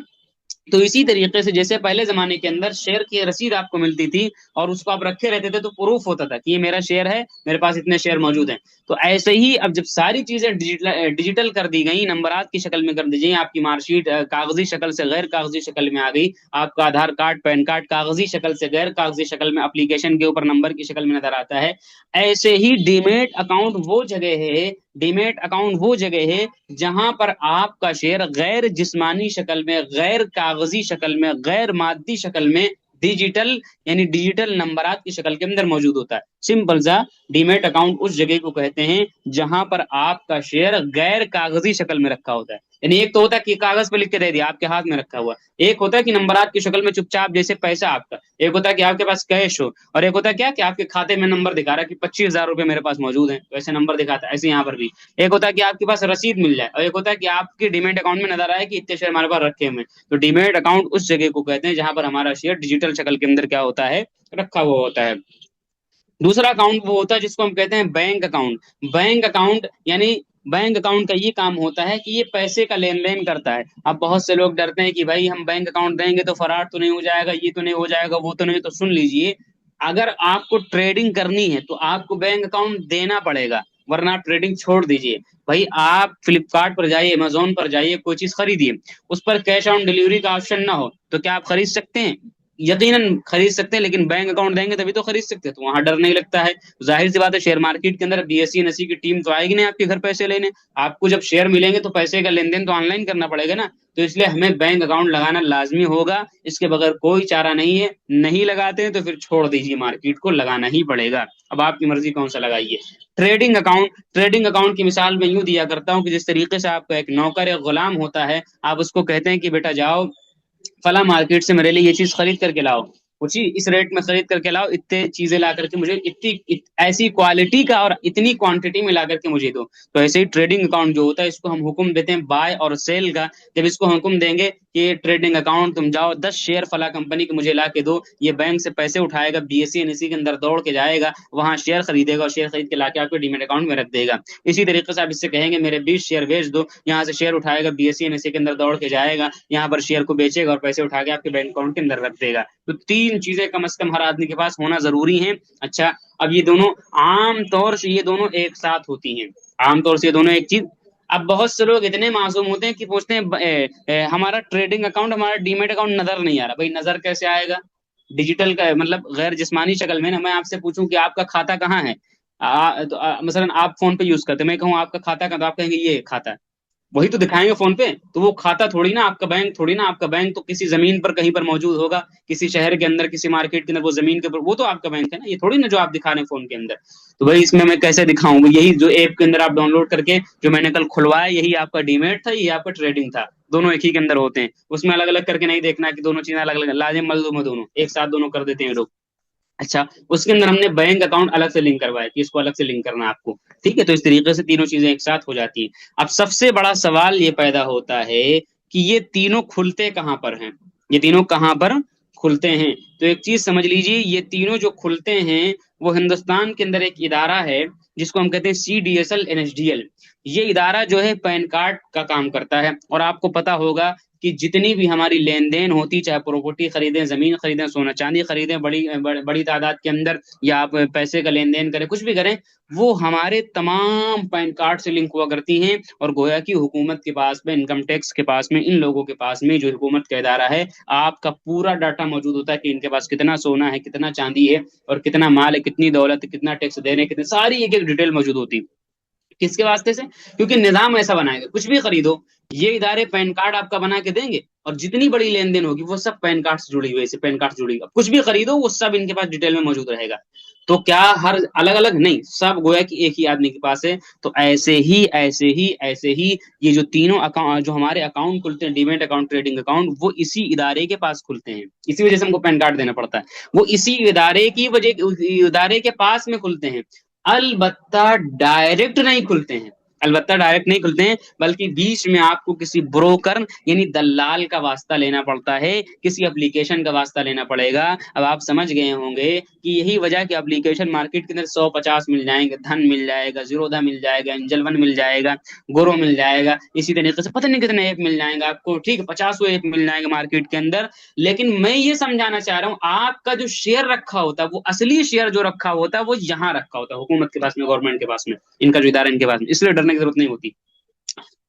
تو اسی طریقے سے جیسے پہلے زمانے کے اندر شیئر کی رسید آپ کو ملتی تھی اور اس کو آپ رکھے رہتے تھے, تو پروف ہوتا تھا کہ یہ میرا شیئر ہے, میرے پاس اتنے شیئر موجود ہیں. تو ایسے ہی اب جب ساری چیزیں ڈیجیٹل کر دی گئی, نمبرات کی شکل میں کر دی گئی, آپ کی مارک شیٹ کاغذی شکل سے غیر کاغذی شکل میں آ گئی, آپ کا آدھار کارڈ, پین کارڈ کاغذی شکل سے غیر کاغذی شکل میں اپلیکیشن کے اوپر نمبر کی شکل میں نظر آتا ہے. ایسے ہی ڈیمیٹ اکاؤنٹ وہ جگہ ہے, ڈیمیٹ اکاؤنٹ وہ جگہ ہے جہاں پر آپ کا شیئر غیر جسمانی شکل میں, غیر کاغذی شکل میں, غیر مادی شکل میں, ڈیجیٹل یعنی ڈیجیٹل نمبرات کی شکل کے اندر موجود ہوتا ہے. سمپل سا, ڈیمیٹ اکاؤنٹ اس جگہ کو کہتے ہیں جہاں پر آپ کا شیئر غیر کاغذی شکل میں رکھا ہوتا ہے. یعنی ایک تو ہوتا ہے کہ کاغذ پہ لکھ کے دے دیا, آپ کے ہاتھ میں رکھا ہوا, ایک ہوتا ہے کہ نمبرات کی شکل میں چپ چاپ جیسے پیسہ آپ کا, ایک ہوتا ہے کہ آپ کے پاس کیش ہو, اور ایک ہوتا ہے کیا کہ آپ کے کھاتے میں نمبر دکھا رہا ہے کہ 25,000 روپے میرے پاس موجود ہیں, ویسے نمبر دکھاتا ہے. ایسے یہاں پر بھی ایک ہوتا ہے کہ آپ کے پاس رسید مل جائے, اور ایک ہوتا ہے کہ آپ کے ڈیمیٹ اکاؤنٹ میں نظر آئے کہ اتنے شیئر ہمارے پاس رکھے ہوئے. تو ڈیمیٹ اکاؤنٹ اس جگہ کو کہتے ہیں جہاں پر ہمارا شیئر ڈیجیٹل شکل کے اندر کیا ہوتا ہے, رکھا ہوا ہوتا ہے. دوسرا اکاؤنٹ وہ ہوتا ہے جس کو ہم کہتے ہیں بینک اکاؤنٹ. بینک اکاؤنٹ یعنی بینک اکاؤنٹ کا یہ کام ہوتا ہے کہ یہ پیسے کا لین دین کرتا ہے. اب بہت سے لوگ ڈرتے ہیں کہ بھائی ہم بینک اکاؤنٹ دیں گے تو فراڈ تو نہیں ہو جائے گا, یہ تو نہیں ہو جائے گا, وہ تو نہیں. تو سن لیجئے, اگر آپ کو ٹریڈنگ کرنی ہے تو آپ کو بینک اکاؤنٹ دینا پڑے گا, ورنہ آپ ٹریڈنگ چھوڑ دیجئے. بھائی آپ فلپکارٹ پر جائیے, امیزون پر جائیے, کوئی چیز خریدیے, اس پر کیش آن ڈیلیوری کا آپشن نہ ہو تو کیا آپ خرید سکتے ہیں؟ یقیناً خرید سکتے ہیں, لیکن بینک اکاؤنٹ دیں گے تبھی تو خرید سکتے ہیں, تو وہاں ڈر نہیں لگتا ہے. ظاہر سی بات ہے, شیئر مارکیٹ کے اندر بی ایس سی NSE کی ٹیم تو آئے گی نہیں آپ کے گھر پیسے لینے. آپ کو جب شیئر ملیں گے تو پیسے کا لین دین تو آن لائن کرنا پڑے گا نا. تو اس لیے ہمیں بینک اکاؤنٹ لگانا لازمی ہوگا, اس کے بغیر کوئی چارہ نہیں ہے. نہیں لگاتے ہیں تو پھر چھوڑ دیجیے, مارکیٹ کو لگانا ہی پڑے گا. اب آپ کی مرضی کون سا لگائیے. ٹریڈنگ اکاؤنٹ, ٹریڈنگ اکاؤنٹ کی مثال میں یوں دیا کرتا ہوں کہ جس طریقے سے آپ کا ایک نوکر یا غلام ہوتا ہے, آپ اس کو کہتے ہیں کہ بیٹا جاؤ فلاں مارکیٹ سے میرے لیے یہ چیز خرید کر کے لاؤ, اسی اس ریٹ میں خرید کر کے لاؤ, اتنے چیزیں لا کر کے مجھے اتنی ایسی کوالٹی کا اور اتنی کوانٹٹی میں لا کر کے مجھے دو. تو ایسے ہی ٹریڈنگ اکاؤنٹ جو ہوتا ہے, اس کو ہم حکم دیتے ہیں بائی اور سیل کا. جب اس کو حکم دیں گے کہ ٹریڈنگ اکاؤنٹ تم جاؤ 10 شیئر فلاں کمپنی کے مجھے لا کے دو, یہ بینک سے پیسے اٹھائے گا, بی ایس سی NSE کے اندر دوڑ کے جائے گا, وہاں شیئر خریدے گا, اور شیئر خرید کے لا کے آپ کے ڈیمیٹ اکاؤنٹ میں رکھ دے گا. اسی طریقے سے آپ اس سے کہیں گے میرے 20 شیئر بیچ دو, یہاں سے شیئر اٹھائے گا, بی ایس سی NSE کے اندر دوڑ کے جائے گا, یہاں پر شیئر کو بیچے گا اور پیسے اٹھا کے آپ کے بینک اکاؤنٹ کے اندر رکھ دے گا. تو 3 چیزیں کم از کم ہر آدمی کے پاس ہونا ضروری ہیں. اچھا, اب یہ دونوں عام طور سے یہ دونوں ایک ساتھ ہوتی ہیں, عام طور سے یہ دونوں ایک چیز. اب بہت سے لوگ اتنے معصوم ہوتے ہیں کہ پوچھتے ہیں ہمارا ٹریڈنگ اکاؤنٹ, ہمارا ڈیمیٹ اکاؤنٹ نظر نہیں آ رہا. بھائی نظر کیسے آئے گا, ڈیجیٹل کا مطلب غیر جسمانی شکل میں نا. میں آپ سے پوچھوں کہ آپ کا کھاتا کہاں ہے, مثلا آپ فون پہ یوز کرتے, میں کہوں آپ کا کھاتا کہاں, تو آپ کہیں گے یہ کھاتا ہے, وہی تو دکھائیں گے فون پہ. تو وہ کھاتا تھوڑی نا آپ کا بینک, تھوڑی نا آپ کا بینک تو کسی زمین پر کہیں پر موجود ہوگا, کسی شہر کے اندر, کسی مارکیٹ کے اندر, وہ زمین کے اوپر, وہ تو آپ کا بینک ہے نا, یہ تھوڑی نا جو آپ دکھا رہے ہیں فون کے اندر. تو بھائی اس میں کیسے دکھاؤں گا, یہی جو ایپ کے اندر آپ ڈاؤن لوڈ کر کے جو میں نے کل کھلوایا, یہی آپ کا ڈیمیٹ تھا, یہ آپ کا ٹریڈنگ تھا, دونوں ایک ہی کے اندر ہوتے ہیں. اس میں الگ الگ کر کے نہیں دیکھنا کہ دونوں چیزیں الگ الگ, لازم ملزوم ہے دونوں, ایک ساتھ دونوں کر دیتے ہیں لوگ. اچھا, اس کے اندر ہم نے بینک اکاؤنٹ الگ سے لنک کروایا کہ اس کو الگ سے لنک کرنا ہے آپ کو, ٹھیک ہے. تو اس طریقے سے تینوں چیزیں ایک ساتھ ہو جاتی ہیں. اب سب سے بڑا سوال یہ پیدا ہوتا ہے کہ یہ تینوں کھلتے کہاں پر ہیں, یہ تینوں کہاں پر کھلتے ہیں. تو ایک چیز سمجھ لیجیے, یہ تینوں جو کھلتے ہیں وہ ہندوستان کے اندر ایک ادارہ ہے جس کو ہم کہتے ہیں CDSL NSDL. یہ ادارہ جو ہے پین کارڈ کا کام کرتا ہے. اور آپ کو پتا ہوگا کہ جتنی بھی ہماری لین دین ہوتی، چاہے پراپرٹی خریدیں، زمین خریدیں، سونا چاندی خریدیں بڑی تعداد کے اندر، یا آپ پیسے کا لین دین کریں، کچھ بھی کریں، وہ ہمارے تمام پین کارڈ سے لنک ہوا کرتی ہیں. اور گویا کہ حکومت کے پاس میں، انکم ٹیکس کے پاس میں، ان لوگوں کے پاس میں جو حکومت کا ادارہ ہے، آپ کا پورا ڈاٹا موجود ہوتا ہے کہ ان کے پاس کتنا سونا ہے، کتنا چاندی ہے، اور کتنا مال ہے، کتنی دولت ہے، کتنا ٹیکس دے رہے ہیں، کتنی ساری ایک ایک ڈیٹیل موجود ہوتی ہے. کس کے واسطے سے؟ کیونکہ نظام ایسا بنائے گا، کچھ بھی خریدو یہ ادارے پین کارڈ آپ کا بنا کے دیں گے، اور جتنی بڑی لین دین ہوگی وہ سب پین کارڈ سے جڑی ہوئی ہے، پین کارڈ سے جڑی ہوئی، کچھ بھی خریدو وہ سب ان کے پاس ڈیٹیل میں موجود رہے گا. تو کیا ہر الگ الگ نہیں، سب گویا کہ ایک ہی آدمی کے پاس ہے. تو ایسے ہی یہ جو تینوں اکاؤنٹ، جو ہمارے اکاؤنٹ کھلتے ہیں، ڈیمیٹ اکاؤنٹ، ٹریڈنگ اکاؤنٹ، وہ اسی ادارے کے پاس کھلتے ہیں. اسی وجہ سے ہم کو پین کارڈ دینا پڑتا ہے، وہ اسی ادارے کے پاس میں کھلتے ہیں. البتہ ڈائریکٹ نہیں کھلتے ہیں، بلکہ بیچ میں آپ کو کسی بروکر یعنی دلال کا واسطہ لینا پڑتا ہے، کسی اپلیکیشن کا واسطہ لینا پڑے گا. اب آپ سمجھ گئے ہوں گے کہ یہی وجہ کہ اپلیکیشن مارکیٹ کے اندر 150 مل جائیں گے، دھن مل جائے گا، زیرودا مل جائے گا، انجل ون مل جائے گا، گورو مل جائے گا، اسی طریقے سے پتہ نہیں کتنے ایپ مل جائیں گے آپ کو، ٹھیک ہے، 50 ایپ مل جائیں گے مارکیٹ کے اندر. لیکن میں یہ سمجھانا چاہ رہا ہوں، آپ کا جو شیئر رکھا ہوتا ہے، وہ اصلی شیئر جو رکھا ہوتا ہے وہ یہاں رکھا ہوتا ہے، حکومت کے پاس میں، گورنمنٹ کے پاس میں، ان کا جو ادارہ ان کے پاس میں. اس لیے ڈرنے کی ضرورت نہیں ہوتی.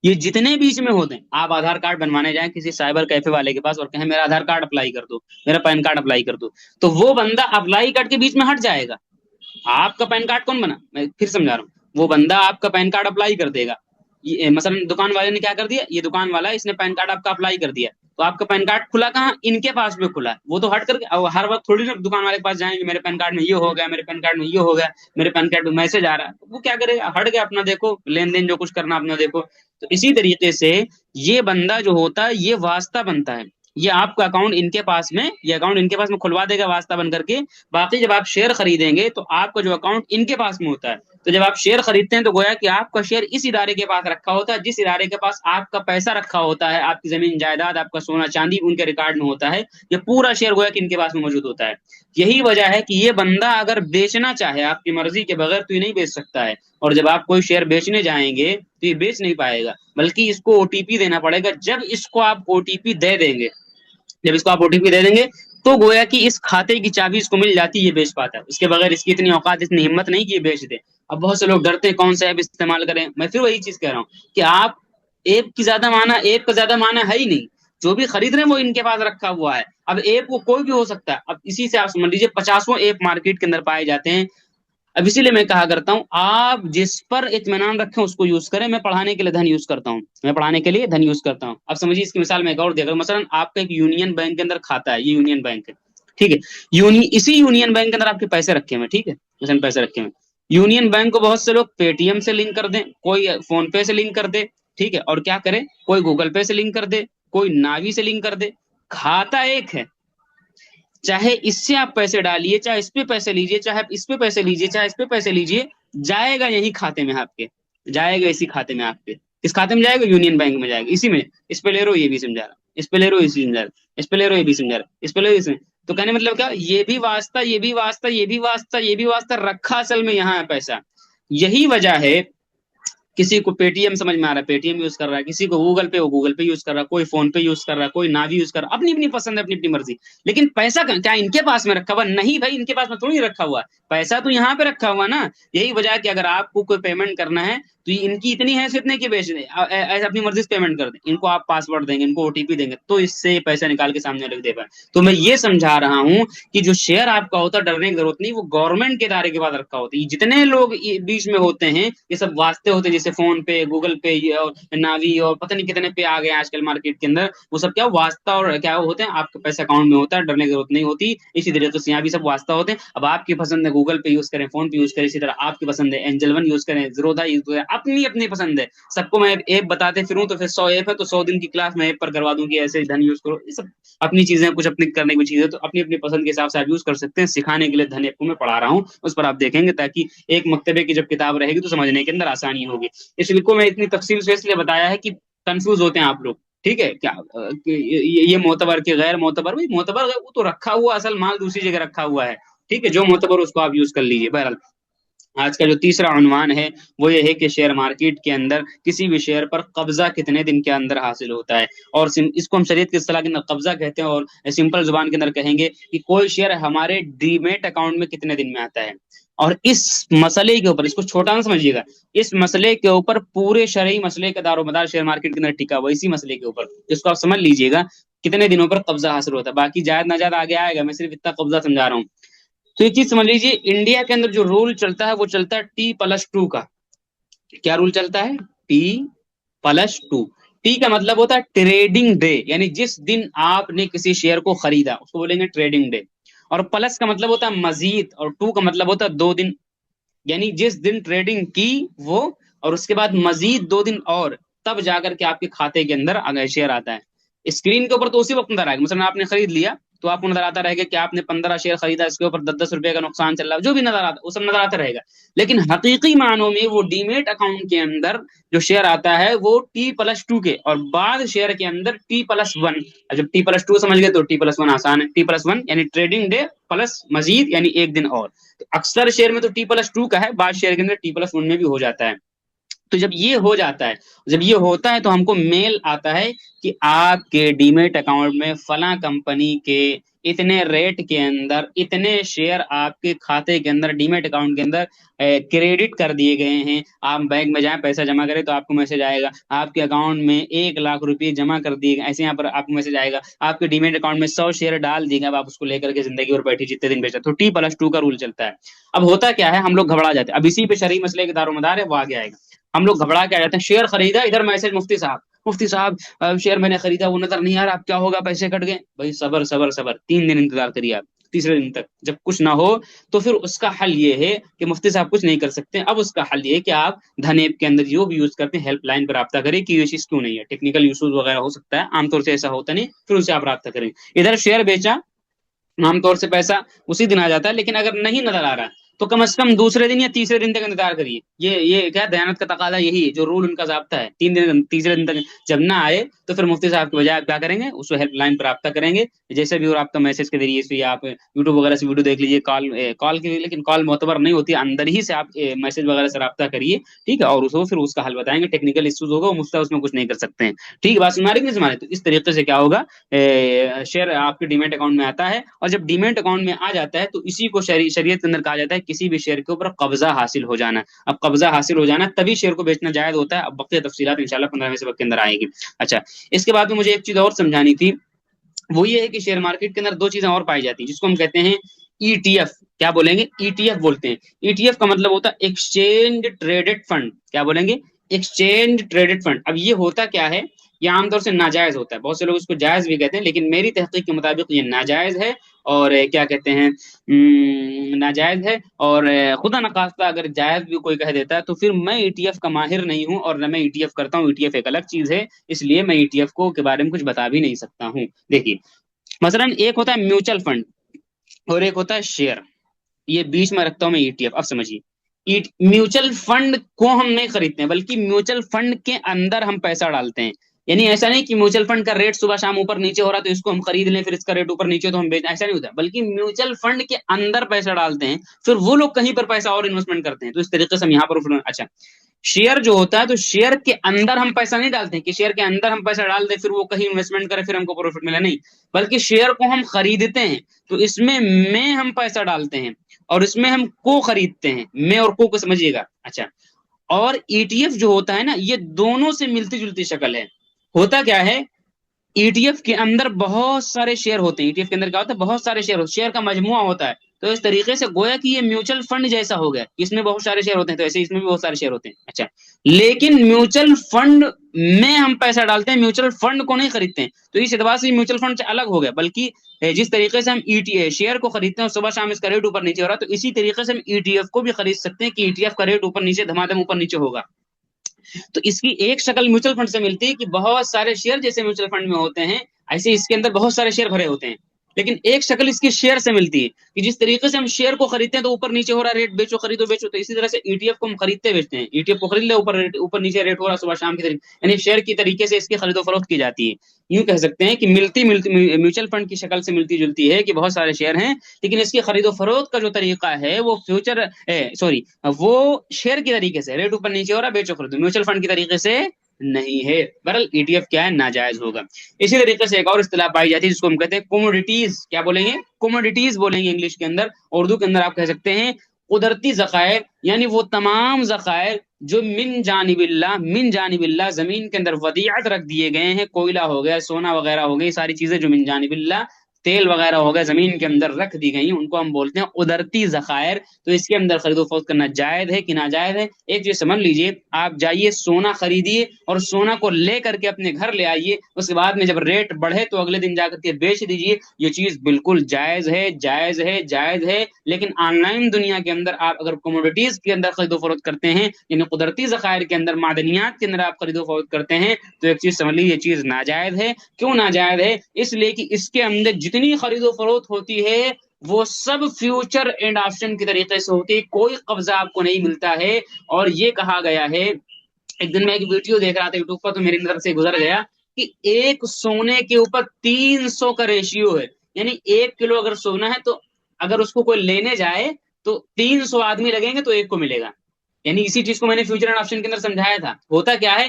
یہ جتنے بیچ میں ہوتے ہیں، آپ آدھار کارڈ بنوانے جائیں کسی سائبر کیفے والے کے پاس اور کہیں میرا آدھار کارڈ اپلائی کر دو، میرا پین کارڈ اپلائی کر دو، تو وہ بندہ اپلائی کر کے بیچ میں ہٹ جائے گا. آپ کا پین کارڈ کون بنا؟ میں پھر سمجھا رہا ہوں، وہ بندہ آپ کا پین کارڈ اپلائی کر دے گا. مثلا دکان والے نے کیا کر دیا، یہ دکان والا اس نے پین کارڈ آپ کا اپلائی کر دیا، تو آپ کا پین کارڈ کھلا کہاں؟ ان کے پاس میں کھلا. وہ تو ہٹ کر کے ہر وقت تھوڑی نا دکان والے کے پاس جائیں گے، میرے پین کارڈ میں یہ ہو گیا، میرے پین کارڈ میں یہ ہو گیا، میرے پین کارڈ میں میسج آ رہا ہے. وہ کیا کرے گا؟ ہٹ گیا، اپنا دیکھو لین دین جو کچھ کرنا اپنا دیکھو. تو اسی طریقے سے یہ بندہ جو ہوتا ہے یہ واسطہ بنتا ہے. یہ آپ کا اکاؤنٹ ان کے پاس میں، یہ اکاؤنٹ ان کے پاس میں کھلوا دے گا واسطہ بن کر کے. باقی جب آپ شیئر خریدیں گے تو آپ کا جو اکاؤنٹ ان کے پاس میں ہوتا ہے. تو جب آپ شیئر خریدتے ہیں تو گویا کہ آپ کا شیئر اس ادارے کے پاس رکھا ہوتا ہے، جس ادارے کے پاس آپ کا پیسہ رکھا ہوتا ہے، آپ کی زمین جائیداد، آپ کا سونا چاندی ان کے ریکارڈ میں ہوتا ہے. یہ پورا شیئر گویا کہ ان کے پاس میں موجود ہوتا ہے. یہی وجہ ہے کہ یہ بندہ اگر بیچنا چاہے آپ کی مرضی کے بغیر تو یہ نہیں بیچ سکتا ہے. اور جب آپ کوئی شیئر بیچنے جائیں گے تو یہ بیچ نہیں پائے گا، بلکہ اس کو OTP دینا پڑے گا. جب اس کو آپ OTP دے دیں گے، جب اس کو آپ OTP دے دیں گے تو گویا کہ اس کھاتے کی چابی اس کو مل جاتی ہے، یہ بیچ پاتا ہے. اس کے بغیر اس کی اتنی اوقات، اتنی ہمت نہیں کہ یہ بیچ دے. اب بہت سے لوگ ڈرتے ہیں کون سا ایپ استعمال کریں. میں پھر وہی چیز کہہ رہا ہوں کہ آپ ایپ کا زیادہ معنی ہے ہی نہیں. جو بھی خرید رہے ہیں وہ ان کے پاس رکھا ہوا ہے. اب ایپ وہ کوئی بھی ہو سکتا ہے. اب اسی سے آپ سمجھ لیجیے 50 ایپ مارکیٹ کے اندر پائے جاتے ہیں. اب اسی لیے میں کہا کرتا ہوں آپ جس پر اطمینان رکھیں اس کو یوز کریں. میں پڑھانے کے لیے دھن یوز کرتا ہوں، اب سمجھیے اس کی مثال میں ایک اور دے گا. مثلا آپ کا ایک یونین بینک کے اندر کھاتا ہے، یہ یونین بینک ہے، ٹھیک ہے. اسی یونین بینک کے اندر آپ کے پیسے رکھے ہوئے، ٹھیک ہے، مثلا پیسے رکھے ہوئے. یونین بینک کو بہت سے لوگ پے ٹی ایم سے لنک کر دیں، کوئی فون پے سے لنک کر دے، ٹھیک ہے، اور کیا کرے، کوئی گوگل پے سے لنک کر دے، کوئی ناوی سے لنک کر دے. کھاتا ایک ہے، چاہے اس سے آپ پیسے ڈالیے، چاہے اس پہ پیسے لیجیے، چاہے اس پہ پیسے لیجیے، چاہے اس پہ پیسے لیجیے، جائے گا یہی کھاتے میں آپ کے، جائے گا اسی کھاتے میں آپ کے. کس کھاتے میں جائے گا؟ یونین بینک میں جائے گا. اسی میں اس پہ لے رہو یہ بھی سمجھا رہا، اس پہ لے رہو یہ سمجھا رہا، اس پہ لے رہو یہ بھی سمجھا رہا، اس پہ لے رہو تو کہنے مطلب کیا، یہ بھی واسطہ، یہ بھی واسطہ، یہ بھی واسطہ، یہ بھی واسطہ رکھا اصل میں یہاں ہے پیسہ. یہی وجہ ہے کسی کو پے ٹی ایم سمجھ میں آ رہا ہے، پے ٹی ایم یوز کر رہا ہے، کسی کو گوگل پے، وہ گوگل پے یوز کر رہا ہے، کوئی فون پے یوز کر رہا ہے، کوئی ناوی یوز کر رہا ہے. اپنی اپنی پسند ہے، اپنی اپنی مرضی. لیکن پیسہ کیا ان کے پاس میں رکھا ہوا؟ نہیں بھائی، ان کے پاس میں تھوڑی رکھا ہوا، پیسہ تو یہاں پہ رکھا ہوا نا. یہی وجہ ہے کہ اگر آپ کو کوئی پیمنٹ کرنا ہے تو ان کی اتنی حیثیت نہیں کہ بیچ دیں، ایسے اپنی مرضی سے پیمنٹ کر دیں. ان کو آپ پاسورڈ دیں گے، ان کو OTP دیں گے تو اس سے پیسہ نکال کے سامنے رکھ دے پائے. تو میں یہ سمجھا رہا ہوں کہ جو شیئر آپ کا ہوتا ہے ڈرنے کی ضرورت نہیں، وہ گورنمنٹ کے ادارے کے بعد رکھا ہوتا ہے. جتنے لوگ بیچ میں ہوتے ہیں یہ سب واسطے ہوتے ہیں، جیسے فون پے، گوگل پے اور ناوی اور پتہ نہیں کتنے پے آ گئے آج کل مارکیٹ کے اندر. وہ سب کیا واسطہ اور کیا ہوتے ہیں، آپ کے پیسہ اکاؤنٹ میں ہوتا ہے، ڈرنے کی ضرورت نہیں ہوتی. اسی طریقے سے یہاں بھی سب واسطہ ہوتے ہیں. اب آپ کی پسند ہے گوگل پے یوز کریں، فون پے یوز کریں، اسی طرح آپ کی پسند ہے اینجل ون یوز کریں، زیرودا یوز کریں، اپنی اپنی پسند ہے. سب کو میں ایپ بتاتے پھروں تو پھر 100 ایپ ہے تو 100 دن کی کلاس میں ایپ پر کروا دوں کہ ایسے دھن یوز کرو. یہ سب اپنی چیزیں، کچھ اپنی کرنے کی چیزیں تو اپنی اپنی پسند کے حساب سے آپ یوز کر سکتے ہیں. سکھانے کے لیے دھن ایپ کو میں پڑھا رہا ہوں، اس پر آپ دیکھیں گے تاکہ ایک مکتبے کی جب کتاب رہے گی تو سمجھنے کے اندر آسانی ہوگی. اس کو میں اتنی تفصیل سے اس لیے بتایا ہے کہ کنفیوز ہوتے ہیں آپ لوگ، ٹھیک ہے. کیا یہ معتبر کہ غیر معتبر؟ معتبر وہ تو رکھا ہوا اصل مال دوسری جگہ رکھا ہوا ہے، ٹھیک ہے. جو معتبر اس کو آپ یوز کر لیجیے. بہرحال آج کا جو تیسرا عنوان ہے وہ یہ ہے کہ شیئر مارکیٹ کے اندر کسی بھی شیئر پر قبضہ کتنے دن کے اندر حاصل ہوتا ہے، اور اس کو ہم شریعت کی اصطلاح کے اندر قبضہ کہتے ہیں، اور سمپل زبان کے اندر کہیں گے کہ کوئی شیئر ہمارے ڈیمیٹ اکاؤنٹ میں کتنے دن میں آتا ہے۔ اور اس مسئلے کے اوپر، اس کو چھوٹا نہ سمجھیے گا، اس مسئلے کے اوپر پورے شرعی مسئلے کا دار و مدار شیئر مارکیٹ کے اندر ٹکا ہوا ہے، اسی مسئلے کے اوپر، جس کو آپ سمجھ لیجیے گا کتنے دنوں پر قبضہ حاصل ہوتا ہے، باقی جائز ناجائز آگے آئے گا، میں صرف اتنا قبضہ سمجھا رہا ہوں۔ تو یہ چیز سمجھ لیجیے، انڈیا کے اندر جو رول چلتا ہے وہ چلتا ہے T+2 کا۔ کیا رول چلتا ہے؟ T+2۔ ٹی کا مطلب ہوتا ہے ٹریڈنگ ڈے، یعنی جس دن آپ نے کسی شیئر کو خریدا اس کو بولیں گے ٹریڈنگ ڈے، اور پلس کا مطلب ہوتا ہے مزید، اور 2 کا مطلب ہوتا ہے 2 دن، یعنی جس دن ٹریڈنگ کی وہ، اور اس کے بعد مزید 2 دن اور، تب جا کر کے آپ کے کھاتے کے اندر اگر شیئر آتا ہے۔ اسکرین کے اوپر تو اسی وقت نظر آئے گا، مثلا آپ نے خرید لیا تو آپ کو نظر آتا رہے گا کہ آپ نے 15 شیئر خریدا، اس کے اوپر 10 10 روپے کا نقصان چل رہا ہے، جو بھی نظر آتا وہ سب نظر آتا رہے گا، لیکن حقیقی معنوں میں وہ ڈیمیٹ اکاؤنٹ کے اندر جو شیئر آتا ہے وہ T+2 کے، اور بعض شیئر کے اندر T+1۔ جب T+2 سمجھ گئے تو T+1 آسان ہے، T+1 یعنی ٹریڈنگ ڈے پلس مزید یعنی 1 دن اور۔ تو اکثر شیئر میں تو T+2 کا ہے، بعض شیئر کے اندر T+1 میں بھی ہو جاتا ہے۔ تو جب یہ ہو جاتا ہے، جب یہ ہوتا ہے تو ہم کو میل آتا ہے کہ آپ کے ڈیمیٹ اکاؤنٹ میں فلاں کمپنی کے اتنے ریٹ کے اندر اتنے شیئر آپ کے کھاتے کے اندر ڈیمیٹ اکاؤنٹ کے اندر کریڈٹ کر دیے گئے ہیں۔ آپ بینک میں جائیں پیسہ جمع کریں تو آپ کو میسج آئے گا آپ کے اکاؤنٹ میں 1 لاکھ روپے جمع کر دیے گئے، ایسے یہاں پر آپ کو میسج آئے گا آپ کے ڈیمیٹ اکاؤنٹ میں 100 شیئر ڈال دیے گا، اب آپ اس کو لے کر کے زندگی اور بیٹھی جتنے دن بیچا۔ تو T+2 کا رول چلتا ہے۔ اب ہوتا کیا ہے، ہم لوگ گھبرا جاتے ہیں، اب اسی پہ شرعی مسئلے کے دار و مدار ہے، وہ آگے آئے گا۔ ہم لوگ گھبرا کے آ جاتے ہیں، شیئر خریدا، ادھر میسج مفتی صاحب، مفتی صاحب شیئر میں نے خریدا وہ نظر نہیں آ رہا، اب کیا ہوگا، پیسے کٹ گئے۔ بھائی صبر صبر صبر، 3 دن انتظار کریے آپ، تیسرے دن تک جب کچھ نہ ہو تو پھر اس کا حل یہ ہے کہ مفتی صاحب کچھ نہیں کر سکتے، اب اس کا حل یہ ہے کہ آپ دھن ایپ کے اندر جو بھی یوز کرتے ہیں ہیلپ لائن پر رابطہ کریں کہ یہ چیز کیوں نہیں ہے، ٹیکنیکل ایشوز وغیرہ ہو سکتا ہے، عام طور سے ایسا ہوتا نہیں، پھر ان سے آپ رابطہ کریں۔ ادھر شیئر بیچا، عام طور سے پیسہ اسی دن آ جاتا ہے، لیکن اگر نہیں نظر آ رہا تو کم از کم دوسرے دن یا تیسرے دن تک انتظار کریے۔ یہ کیا دیانت کا تقاضا یہی ہے، جو رول ان کا ضابطہ ہے، 3 دن تیسرے دن تک جب نہ آئے تو پھر مفتی صاحب کے بجائے آپ کیا کریں گے، اس کو ہیلپ لائن پر رابطہ کریں گے، جیسے بھی، اور رابطہ میسج کے ذریعے سے، یا آپ یوٹیوب وغیرہ سے ویڈیو دیکھ لیجیے، کال کی، لیکن کال معتبر نہیں ہوتی، اندر ہی سے آپ میسج وغیرہ سے رابطہ کریے، ٹھیک ہے، اور اس کو پھر اس کا حل بتائیں گے، ٹیکنیکل ایشوز ہوگا وہ مفتی صاحب اس میں کچھ نہیں کر سکتے ہیں، ٹھیک ہے، بات سن رہی ہے؟ تو اس طریقے سے کیا ہوگا، شیئر آپ کے ڈیمیٹ اکاؤنٹ میں آتا ہے، اور جب ڈیمیٹ اکاؤنٹ میں آ جاتا ہے تو اسی کو شریعت کے اندر کہا جاتا ہے کسی بھی شیئر کے اوپر قبضہ حاصل ہو جانا۔ اب قبضہ حاصل ہو جانا تبھی شیئر کو بیچنا جائز ہوتا ہے، اب بقیہ تفصیلات انشاءاللہ 15ویں سبق کے اندر آئے گی۔ اچھا، اس کے بعد میں مجھے ایک چیز اور سمجھانی تھی، وہ یہ ہے کہ شیئر مارکیٹ کے اندر 2 چیزیں اور پائی جاتی ہیں جس کو ہم کہتے ہیں ETF۔ کیا بولیں گے؟ ETF بولتے ہیں۔ ETF کا مطلب ہوتا ہے ایکسچینج ٹریڈڈ فنڈ۔ کیا بولیں گے؟ Exchange traded fund. اب یہ ہوتا کیا ہے، یہ عام طور سے ناجائز ہوتا ہے، بہت سے لوگ اس کو جائز بھی کہتے ہیں، لیکن میری تحقیق کے مطابق یہ ناجائز ہے، اور کیا کہتے ہیں، ناجائز ہے، اور خدا نخواستہ اگر جائز بھی کوئی کہہ دیتا ہے تو پھر میں ETF کا ماہر نہیں ہوں، اور نہ میں ETF کرتا ہوں، ETF ایک الگ چیز ہے، اس لیے میں ETF کو کے بارے میں کچھ بتا بھی نہیں سکتا ہوں۔ دیکھیے مثلا ایک ہوتا ہے میوچل فنڈ اور ایک ہوتا ہے شیئر، یہ بیچ میں رکھتا ہوں میں ETF۔ اب سمجھیے، میوچل فنڈ کو ہم نہیں خریدتے ہیں، بلکہ میوچل فنڈ کے اندر ہم پیسہ ڈالتے ہیں، یعنی ایسا نہیں کہ میوچل فنڈ کا ریٹ صبح شام اوپر نیچے ہو رہا تو اس کو ہم خرید لیں، پھر اس کا ریٹ اوپر نیچے تو ہم بیچ، ایسا نہیں ہوتا، بلکہ میوچل فنڈ کے اندر پیسہ ڈالتے ہیں، پھر وہ لوگ کہیں پر پیسہ اور انویسٹمنٹ کرتے ہیں، تو اس طریقے سے ہم یہاں پر۔ اچھا، شیئر جو ہوتا ہے تو شیئر کے اندر ہم پیسہ نہیں ڈالتے ہیں کہ شیئر کے اندر ہم پیسہ ڈال دیں پھر وہ کہیں انویسٹمنٹ کرے پھر ہم کو پروفٹ ملے، نہیں، بلکہ شیئر کو ہم خریدتے ہیں تو اس میں ہم پیسہ ڈالتے ہیں، اور اس میں ہم کو خریدتے ہیں، میں اور کو سمجھیے گا۔ اچھا، اور ETF جو ہوتا ہے نا، یہ دونوں سے ملتی جلتی شکل ہے۔ ہوتا کیا ہے، ETF کے اندر بہت سارے شیئر ہوتے ہیں، ETF کے اندر کیا ہوتا ہے، بہت سارے شیئر کا مجموعہ ہوتا ہے، تو اس طریقے سے گویا کہ یہ میوچل فنڈ جیسا ہو گیا، اس میں بہت سارے شیئر ہوتے ہیں تو ایسے اس میں بھی بہت سارے شیئر ہوتے ہیں۔ اچھا، لیکن میوچل فنڈ میں ہم پیسہ ڈالتے ہیں، میوچل فنڈ کو نہیں خریدتے ہیں، تو اس اعتبار سے میوچل فنڈ سے الگ ہو گیا، بلکہ جس طریقے سے ہم شیئر کو خریدتے ہیں اور صبح شام اس کا ریٹ اوپر نیچے ہو رہا ہے، تو اسی طریقے سے ہم ETF کو بھی خرید سکتے ہیں کہ ETF کا ریٹ اوپر نیچے دھمادم اوپر نیچے ہوگا۔ تو اس کی ایک شکل میوچل فنڈ سے ملتی ہے کہ بہت سارے شیئر جیسے میوچل فنڈ میں ہوتے ہیں، ایسے اس کے اندر بہت سارے شیئر بھرے ہوتے ہیں، لیکن ایک شکل اس کی شیئر سے ملتی ہے کہ جس طریقے سے ہم شیئر کو خریدتے ہیں تو اوپر نیچے ہو رہا ریٹ، بیچو خریدو بیچو، تو اسی طرح سے ای ٹی ایف کو ہم خریدتے بیچتے ہیں، ای ٹی ایف کو خرید لے، اوپر نیچے ریٹ ہو رہا صبح شام کی طریقے، یعنی شیئر کی طریقے سے اس کی خرید و فروخت کی جاتی ہے. یوں کہہ سکتے ہیں کہ ملتی میوچل فنڈ کی شکل سے ملتی جلتی ہے کہ بہت سارے شیئر ہیں، لیکن اس کی خرید و فروخت کا جو طریقہ ہے وہ وہ شیئر کے طریقے سے، ریٹ اوپر نیچے ہو رہا بیچو خریدو، میوچل فنڈ کی طریقے سے نہیں ہے. بہرحال ای ٹی ایف کیا ہے، ناجائز ہوگا. اسی طریقے سے ایک اور اصطلاح پائی جاتی ہے جس کو ہم کہتے ہیں کوموڈیٹیز. کیا بولیں گے؟ کوموڈیٹیز بولیں گے انگلش کے اندر. اردو کے اندر آپ کہہ سکتے ہیں قدرتی ذخائر، یعنی وہ تمام ذخائر جو من جانب اللہ زمین کے اندر ودیعت رکھ دیے گئے ہیں. کوئلہ ہو گیا، سونا وغیرہ ہو گئی، ساری چیزیں جو من جانب اللہ، تیل وغیرہ ہو گیا زمین کے اندر رکھ دی گئی، ان کو ہم بولتے ہیں قدرتی ذخائر. تو اس کے اندر خرید و فروخت کرنا جائز ہے کہ ناجائز ہے؟ ایک چیز سمجھ لیجئے، آپ جائیے سونا خریدیے اور سونا کو لے کر کے اپنے گھر لے آئیے، اس کے بعد میں جب ریٹ بڑھے تو اگلے دن جا کر کے بیچ دیجیے. یہ چیز بالکل جائز ہے، جائز ہے، جائز ہے. لیکن آن لائن دنیا کے اندر آپ اگر کوموڈیٹیز کے اندر خرید و فروخت کرتے ہیں، یعنی قدرتی ذخائر کے اندر، معدنیات کے اندر آپ خرید و فروخت کرتے ہیں، تو ایک چیز سمجھ لیجیے، یہ چیز ناجائز ہے. کیوں ناجائز ہے؟ اس لیے کہ اس کے اندر جتنی خرید و فروخت ہوتی ہے وہ سب فیوچر اینڈ آپشن کی طریقے سے ہوتی ہے، کوئی قبضہ آپ کو نہیں ملتا ہے. اور یہ کہا گیا ہے، ایک دن میں ایک ویڈیو دیکھ رہا تھا یوٹیوب پر تو میری نظر سے گزر گیا کہ ایک سونے کے اوپر 300 کا ریشیو ہے. یعنی 1 کلو اگر سونا ہے تو اگر اس کو کوئی لینے جائے تو 300 آدمی لگیں گے تو ایک کو ملے گا. یعنی اسی چیز کو میں نے فیوچر اینڈ آپشن کے اندر سمجھایا تھا. ہوتا کیا ہے،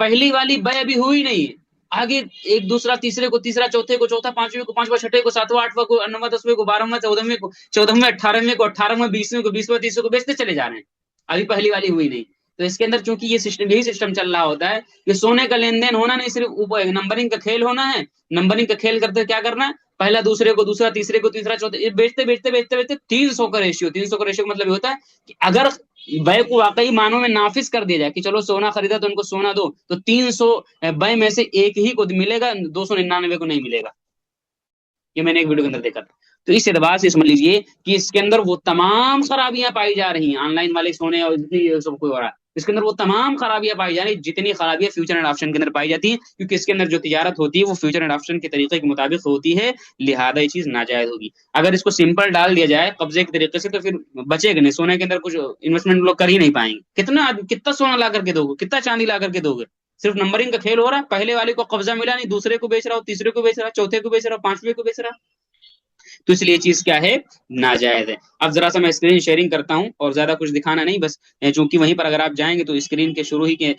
پہلی والی بے ابھی ہوئی نہیں ہے، آگے ایک دوسرا تیسرے کو تیسرا، چوتھے کو چوتھا، پانچویں کو پانچواں، چھٹے کو ساتواں، آٹھواں کو نواں، 10ویں کو 12واں، 14ویں کو 14واں، 18ویں کو 18واں، 20ویں کو 20واں، 30ویں کو بیچتے چلے جا رہے ہیں. ابھی پہلی والی ہوئی نہیں. تو اس کے اندر چونکہ یہ سسٹم، یہی سسٹم چل رہا ہوتا ہے کہ سونے کا لین دین ہونا نہیں، صرف نمبرنگ کا کھیل ہونا ہے. نمبرنگ کا کھیل کرتے کیا کرنا ہے، پہلا دوسرے کو، دوسرا تیسرے کو، تیسرا چوتھے، بیچتے بیچتے بیچتے بیچتے 300 کا ریشیو. 300 کا ریشیو مطلب یہ ہوتا ہے کہ اگر بے کو واقعی معنوں میں نافذ کر دیا جائے کہ چلو سونا خریدا تو ان کو سونا دو، تو 300 بے میں سے ایک ہی کو ملے گا، 299 کو نہیں ملے گا. یہ میں نے ایک ویڈیو کے اندر دیکھا تھا. تو اس اعتبار سے سمجھ لیجیے کہ اس کے اندر وہ تمام خرابیاں پائی جا رہی ہیں، آن لائن والے سونے اور جتنی سب کوئی ہو رہا ہے، اس کے اندر وہ تمام خرابیاں پائی جا رہی ہیں جتنی خرابیاں فیوچر اینڈ آپشن کے اندر پائی جاتی ہیں، کیونکہ اس کے اندر جو تجارت ہوتی ہے وہ فیوچر اینڈ آپشن کے طریقے کے مطابق ہوتی ہے، لہذا یہ چیز ناجائز ہوگی. اگر اس کو سمپل ڈال دیا جائے قبضے کے طریقے سے تو پھر بچے گا نہیں، سونے کے اندر کچھ انویسٹمنٹ لوگ کر ہی نہیں پائیں گے. کتنا سونا لا کر کے دو گے، کتنا چاندی لا کر کے دو گے؟ صرف نمبرنگ کا کھیل ہو رہا ہے، پہلے والے کو قبضہ ملا نہیں، دوسرے کو بیچ رہا ہو، تیسرے کو بیچ رہا ہو، چوتھے کو بیچ رہا ہو، پانچویں کو بیچ رہا. تو اس لیے چیز کیا ہے، ناجائز ہے. اب ذرا سا میں اسکرین شیئرنگ کرتا ہوں اور زیادہ کچھ دکھانا نہیں، بس چونکہ وہیں پر اگر آپ جائیں گے تو اسکرین کے شروع ہی کے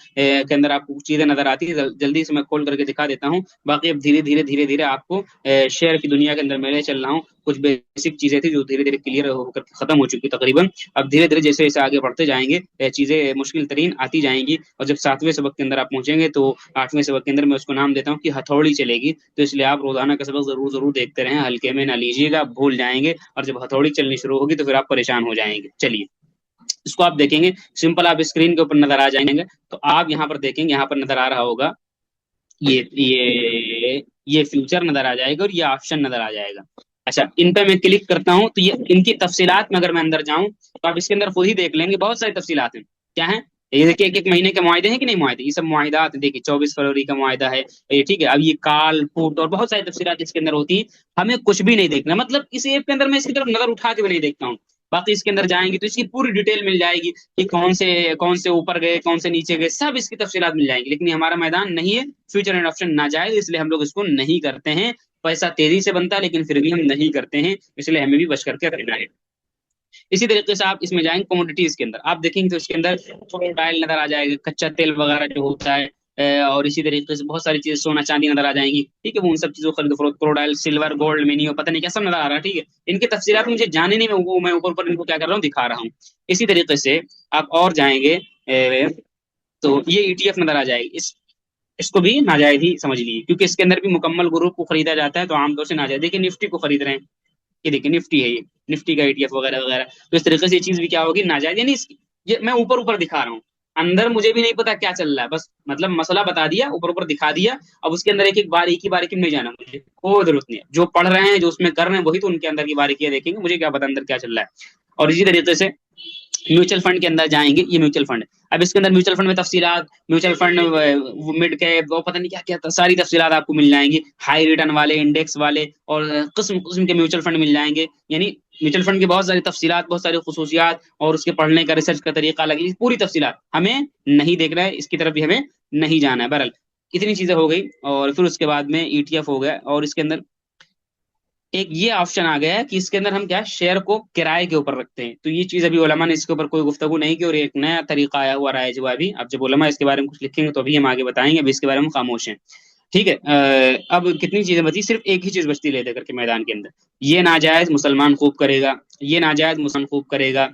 اندر آپ کو کچھ چیزیں نظر آتی ہے، جلدی سے میں کھول کر کے دکھا دیتا ہوں. باقی اب دھیرے دھیرے آپ کو شیئر کی دنیا کے اندر میں لے چل رہا ہوں. کچھ بیسک چیزیں تھی جو دھیرے دھیرے کلیئر ہو کر ختم ہو چکی تقریباً. اب دھیرے دھیرے جیسے جیسے آگے بڑھتے جائیں گے چیزیں مشکل ترین آتی جائیں گی، اور جب 7ویں سبق کے اندر آپ پہنچیں گے تو 8ویں سبق کے اندر میں اس کو نام دیتا ہوں کہ ہتھوڑی چلے گی. تو اس لیے آپ روزانہ کا سبق ضرور دیکھتے رہیں، ہلکے میں نہ لیجیے گا، بھول جائیں گے، اور جب ہتھوڑی چلنی شروع ہوگی تو پھر آپ پریشان ہو جائیں گے. چلیے اس کو آپ دیکھیں گے سمپل، آپ اسکرین کے اوپر نظر آ جائیں گے تو آپ یہاں پر دیکھیں گے، یہاں پر نظر آ رہا ہوگا یہ فیوچر نظر آ جائے گا اور یہ آپشن نظر آ جائے گا. اچھا ان پہ میں کلک کرتا ہوں تو یہ ان کی تفصیلات میں اگر میں اندر جاؤں تو آپ اس کے اندر خود ہی دیکھ لیں گے، بہت ساری تفصیلات ہیں. کیا ہیں یہ؟ دیکھیے ایک مہینے کے معاہدے ہیں کہ نہیں معاہدے، یہ سب معاہدات. دیکھیے 24 فروری کا معاہدہ ہے یہ، ٹھیک ہے. اب یہ کال پوٹ اور بہت ساری تفصیلات اس کے اندر ہوتی ہیں. ہمیں کچھ بھی نہیں دیکھنا، مطلب اس ایپ کے اندر میں اس کی طرف نظر اٹھا کے بھی نہیں دیکھتا ہوں. باقی اس کے اندر جائیں گے تو اس کی پوری ڈیٹیل مل جائے گی کہ کون سے اوپر گئے، کون سے نیچے گئے، سب اس کی تفصیلات مل جائیں گی. لیکن یہ ہمارا میدان نہیں ہے، فیوچر اینڈ آپشن ناجائز، اس لیے ہم لوگ اس کو نہیں کرتے ہیں. پیسہ تیزی سے بنتا ہے لیکن پھر بھی ہم نہیں کرتے ہیں، اس لیے ہمیں بھی بچ کر کے رہنا ہے. اسی طریقے سے آپ اس میں جائیں گے کوموڈیٹیز کے اندر، آپ دیکھیں گے تو اس کے اندر ڈائل نظر آ جائے گا، کچا تیل وغیرہ جو ہوتا ہے، اور اسی طریقے سے بہت ساری چیزیں، سونا چاندی نظر آ جائیں گی. ٹھیک ہے، وہ ان سب چیزوں خرید فروخت، کروڈائل، سلور، گولڈ، مینیو، پتہ نہیں کیا سب نظر آ رہا ہے. ٹھیک ہے، ان کی تفصیلات مجھے جانے نہیں، میں اوپر ان کو کیا کر رہا ہوں، دکھا رہا ہوں. اسی طریقے سے آپ اور جائیں گے تو یہ ای ٹی ایف نظر آ جائے گی. اس کو بھی ناجائز ہی سمجھ لیجیے، کیونکہ اس کے اندر بھی مکمل گروپ کو خریدا جاتا ہے تو عام طور سے ناجائز. دیکھیے نفٹی کو خرید رہے ہیں، یہ دیکھیں نفٹی ہے، یہ نفٹی کا ای ٹی ایف وغیرہ وغیرہ. تو اس طریقے سے یہ چیز بھی کیا ہوگی، ناجائز. یعنی یہ میں اوپر دکھا رہا ہوں، اندر مجھے بھی نہیں پتا کیا چل رہا ہے، بس مطلب مسئلہ بتا دیا، اوپر دکھا دیا. اب اس کے اندر ایک ایک باریکی میں جانا مجھے کوئی ضرورت نہیں ہے. جو پڑھ رہے ہیں، جو اس میں کر رہے ہیں، وہی تو ان کے اندر کی باریکیاں دیکھیں گے، مجھے کیا پتا اندر کیا چل رہا ہے. اور اسی طریقے سے میوچل فنڈ کے اندر جائیں گے، یہ میوچل فنڈ ہے۔ اب اس کے اندر میوچل فنڈ میں تفصیلات، میوچل فنڈ مڈ کیپ، وہ پتہ نہیں کیا کیا ساری تفصیلات آپ کو مل جائیں گی، ہائی ریٹرن والے، انڈیکس والے، اور قسم قسم کے میوچل فنڈ مل جائیں گے۔ یعنی میوچل فنڈ کی بہت ساری تفصیلات، بہت ساری خصوصیات، اور اس کے پڑھنے کا، ریسرچ کا طریقہ الگ ہے، پوری تفصیلات ہمیں نہیں دیکھ رہا ہے، اس کی طرف بھی ہمیں نہیں جانا ہے۔ بہرحال اتنی چیزیں ہو گئی، اور پھر اس کے بعد میں ای ٹی ایف ہو گیا، اور اس کے اندر ایک یہ آپشن آ گیا ہے کہ اس کے اندر ہم کیا شیئر کو کرائے کے اوپر رکھتے ہیں۔ تو یہ چیز ابھی علماء نے اس کے اوپر کوئی گفتگو نہیں کی، اور ایک نیا طریقہ آیا ہوا رائج ہوا ابھی۔ اب جب علماء اس کے بارے میں کچھ لکھیں گے تو ابھی ہم آگے بتائیں گے، ابھی اس کے بارے میں خاموش ہیں، ٹھیک ہے۔ اب کتنی چیزیں بچی، صرف ایک ہی چیز بچتی لے دے کر کے میدان کے اندر، یہ ناجائز مسلمان خوب کرے گا، یہ ناجائز مسلمان خوب کرے گا،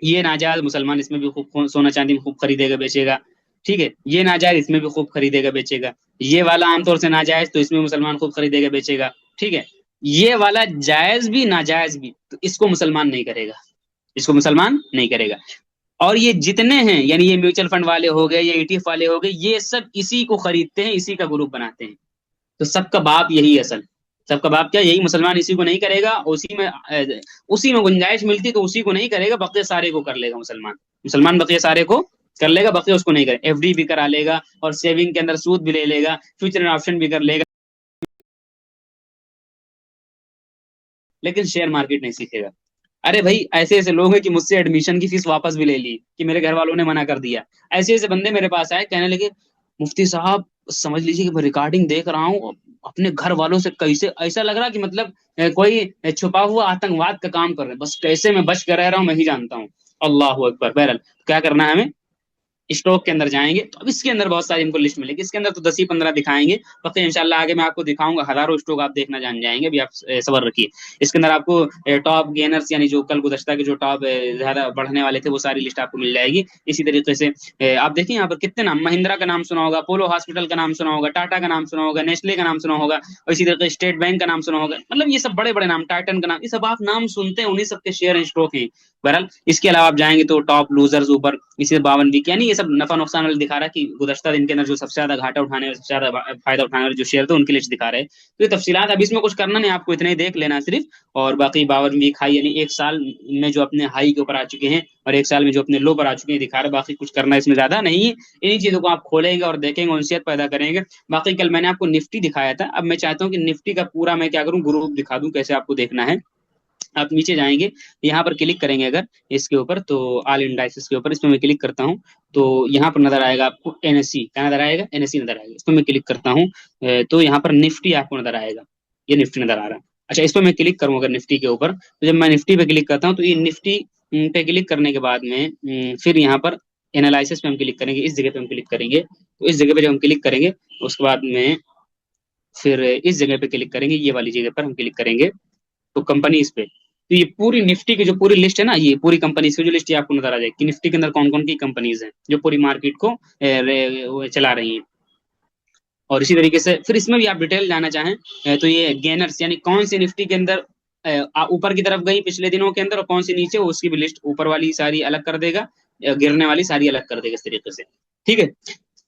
یہ ناجائز مسلمان اس میں بھی خوب سونا چاندی میں خوب خریدے گا بیچے گا، ٹھیک ہے، یہ ناجائز اس میں بھی خوب خریدے گا بیچے گا، یہ والا عام طور سے ناجائز تو اس میں مسلمان خوب خریدے گا بیچے گا، ٹھیک ہے، یہ والا جائز بھی ناجائز بھی تو اس کو مسلمان نہیں کرے گا، اس کو مسلمان نہیں کرے گا۔ اور یہ جتنے ہیں، یعنی یہ میوچل فنڈ والے ہو گئے، یہ ای ٹی ایف والے ہو گئے، یہ سب اسی کو خریدتے ہیں، اسی کا گروپ بناتے ہیں۔ تو سب کا باپ یہی ہے، اصل سب کا باپ کیا یہی، مسلمان اسی کو نہیں کرے گا، اسی میں گنجائش ملتی تو اسی کو نہیں کرے گا، بقیہ سارے کو کر لے گا مسلمان، مسلمان بقیہ سارے کو کر لے گا، بقیہ اس کو نہیں کرے، ایف ڈی بھی کرا لے گا، اور سیونگ کے اندر سود بھی لے لے گا، فیوچر آپشن بھی کر لے گا، لیکن شیئر مارکیٹ نہیں سیکھے گا۔ ارے بھائی ایسے ایسے لوگ ہیں کہ مجھ سے ایڈمیشن کی فیس واپس بھی لے لی کہ میرے گھر والوں نے منع کر دیا، ایسے ایسے بندے میرے پاس آئے کہنے لگے مفتی صاحب سمجھ لیجیے کہ میں ریکارڈنگ دیکھ رہا ہوں، اپنے گھر والوں سے کیسے ایسا لگ رہا کہ مطلب کوئی چھپا ہوا آتنکواد کا کام کر رہے ہیں، بس کیسے میں بچ کر رہ رہا ہوں میں ہی جانتا ہوں۔ اللہ اکبر۔ بہرحال کیا کرنا ہے ہمیں، اسٹاک کے اندر جائیں گے تو اب اس کے اندر بہت ساری ہم کو لسٹ ملے گی، اس کے اندر تو 10 ہی 15 دکھائیں گے، بقیہ انشاءاللہ آگے میں آپ کو دکھاؤں گا، ہزاروں اسٹاک آپ دیکھنا جان جائیں گے، ابھی آپ صبر رکھیے۔ اس کے اندر آپ کو ٹاپ گینرز، یعنی جو کل گزشتہ کے جو ٹاپ زیادہ بڑھنے والے تھے، وہ ساری لسٹ آپ کو مل جائے گی۔ اسی طریقے سے آپ دیکھیں یہاں پر کتنے نام، مہندرا کا نام سنا ہوگا، پولو ہاسپٹل کا نام سنا ہوگا، ٹاٹا کا نام سنا ہوگا، نیسلے کا نام سنا ہوگا، اور اسی طریقے اسٹیٹ بینک کا نام سنا ہوگا، مطلب یہ سب بڑے بڑے نام، ٹائٹن کا نام، یہ سب آپ نام سنتے ہیں، انہیں سب کے شیئر اسٹاک ہیں۔ بہرحال اس کے علاوہ آپ جائیں گے تو ٹاپ لوزرز اوپر، اسی 52 ویک، یعنی یہ سب نفع نقصان والے دکھا رہا ہے کہ گزشتہ دن کے اندر جو سب سے زیادہ گھاٹا اٹھانے والے، سب سے زیادہ فائدہ اٹھانے والے جو شیئر تھے ان کی لسٹ دکھا رہے ہیں۔ تو یہ تفصیلات اب اس میں کچھ کرنا نہیں، آپ کو اتنے ہی دیکھ لینا صرف، اور باقی 52 ویک ہائی، یعنی ایک سال میں جو اپنے ہائی کے اوپر آ چکے ہیں اور ایک سال میں جو اپنے لو پر آ چکے ہیں دکھا رہے، باقی کچھ کرنا اس میں زیادہ نہیں ہے۔ انہیں چیزوں کو آپ کھولیں گے اور دیکھیں گے، انسیت پیدا کریں گے۔ باقی کل میں نے آپ کو نفٹی دکھایا تھا، اب میں چاہتا ہوں کہ نفٹی کا پورا میں کیا کروں، گروپ دکھا دوں کیسے آپ کو دیکھنا ہے۔ آپ نیچے جائیں گے، یہاں پر کلک کریں گے اگر اس کے اوپر، تو آل انڈائسز کے اوپر اس پہ میں کلک کرتا ہوں تو یہاں پر نظر آئے گا آپ کو این ایس سی، کیا نظر آئے گا، این ایس سی نظر آئے گا، اس پہ میں کلک کرتا ہوں تو یہاں پر نفٹی آپ کو نظر آئے گا، یہ نفٹی نظر آ رہا ہے۔ اچھا اس پہ میں کلک کروں اگر نفٹی کے اوپر، تو جب میں نفٹی پہ کلک کرتا ہوں تو یہ نفٹی پہ کلک کرنے کے بعد میں پھر یہاں پر انالائسس پہ ہم کلک کریں گے، اس جگہ پہ ہم کلک کریں گے، تو اس جگہ پہ جب ہم کلک کریں گے اس کے بعد میں پھر اس جگہ پہ کلک کریں گے، یہ والی جگہ پر ہم کلک کریں گے تو کمپنیز پہ، تو یہ پوری نفٹی کی جو پوری لسٹ ہے نا، یہ پوری کمپنیز کی جو لسٹ ہے آپ کو نظر آ جائے گی کہ نفٹی کے اندر کون کون سی کمپنیز ہیں جو پوری مارکیٹ کو چلا رہی ہیں۔ اور اسی طریقے سے پھر اس میں بھی آپ ڈیٹیل جانا چاہیں تو یہ گینرز، یعنی کون سی نفٹی کے اندر اوپر کی طرف گئی پچھلے دنوں کے اندر اور کون سی نیچے، اس کی بھی لسٹ اوپر والی ساری الگ کر دے گا، گرنے والی ساری الگ کر دے گا، اس طریقے سے، ٹھیک ہے۔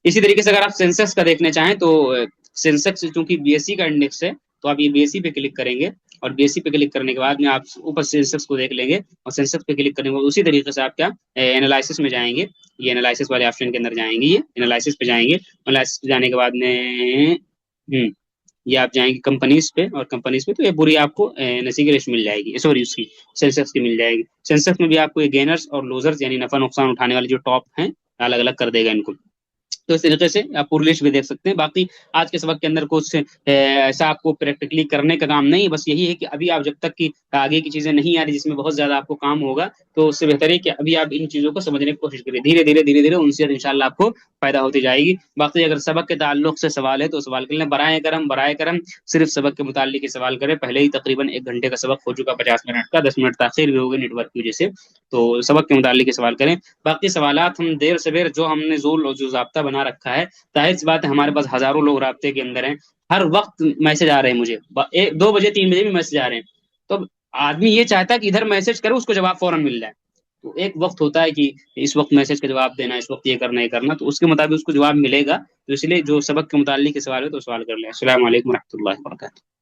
اسی طریقے سے اگر آپ سینسیکس کا دیکھنا چاہیں تو سینسیکس چونکہ بی ایس سی کا انڈیکس ہے تو آپ یہ بی ایس سی پہ کلک کریں گے، اور بی ایس سی پہ کلک کرنے کے بعد میں آپ اوپر سینسیکس کو دیکھ لیں گے، اور سینسیکس پہ کلک کرنے کے بعد اسی طریقے سے آپ کیا انالائسس میں جائیں گے، یہ انالائسس والے آپشن کے اندر جائیں گے، یہ انالائسس پہ جائیں گے، انالائسس پہ جانے کے بعد میں یہ آپ جائیں گے کمپنیز پہ، اور کمپنیز پہ تو یہ پوری آپ کو نسی کی لسٹ مل جائے گی، سوری اس کی سینسیکس کی مل جائے گی۔ سینسیکس میں بھی آپ کو یہ گینرز اور لوزرز یعنی نفع نقصان اٹھانے والے جو ٹاپ ہیں الگ الگ کر دے گا ان کو، تو اس طریقے سے آپ پوری لسٹ بھی دیکھ سکتے ہیں۔ باقی آج کے سبق کے اندر کچھ ایسا آپ کو پریکٹیکلی کرنے کا کام نہیں ہے، بس یہی ہے کہ ابھی آپ جب تک کہ آگے کی چیزیں نہیں آ رہی جس میں بہت زیادہ آپ کو کام ہوگا، تو اس سے بہتر ہے کہ ابھی آپ ان چیزوں کو سمجھنے کی کوشش کریں، دھیرے دھیرے انسیت انشاءاللہ آپ کو پیدا ہوتی جائے گی۔ باقی اگر سبق کے تعلق سے سوال ہے تو سوال کر لیں، برائے کرم صرف سبق کے متعلق ہی سوال کریں، پہلے ہی تقریباً 1 گھنٹے کا سبق ہو چکا، 50 منٹ کا، 10 منٹ تاخیر بھی ہوگی نیٹ ورک کی وجہ سے، تو سبق کے متعلق ہی سوال کریں۔ باقی سوالات ہم دیر سے دیر جو ہم نے زول اور جو ضابطہ بنا رکھا ہے، ظاہر سی بات ہے ہمارے پاس ہزاروں لوگ رابطے کے اندر ہیں، ہر وقت میسج آ رہے ہیں مجھے، 2 بجے 3 بجے بھی میسج آ رہے ہیں، تو آدمی یہ چاہتا ہے کہ ادھر میسج کرے اس کو جواب فوراً مل جائے، تو ایک وقت ہوتا ہے کہ اس وقت میسج کا جواب دینا، اس وقت یہ کرنا تو اس کے مطابق اس کو جواب ملے گا، تو اس لیے جو سبق کے متعلق کے سوال ہے تو سوال کر لیں۔ السلام علیکم و رحمۃ اللہ وبرکاتہ۔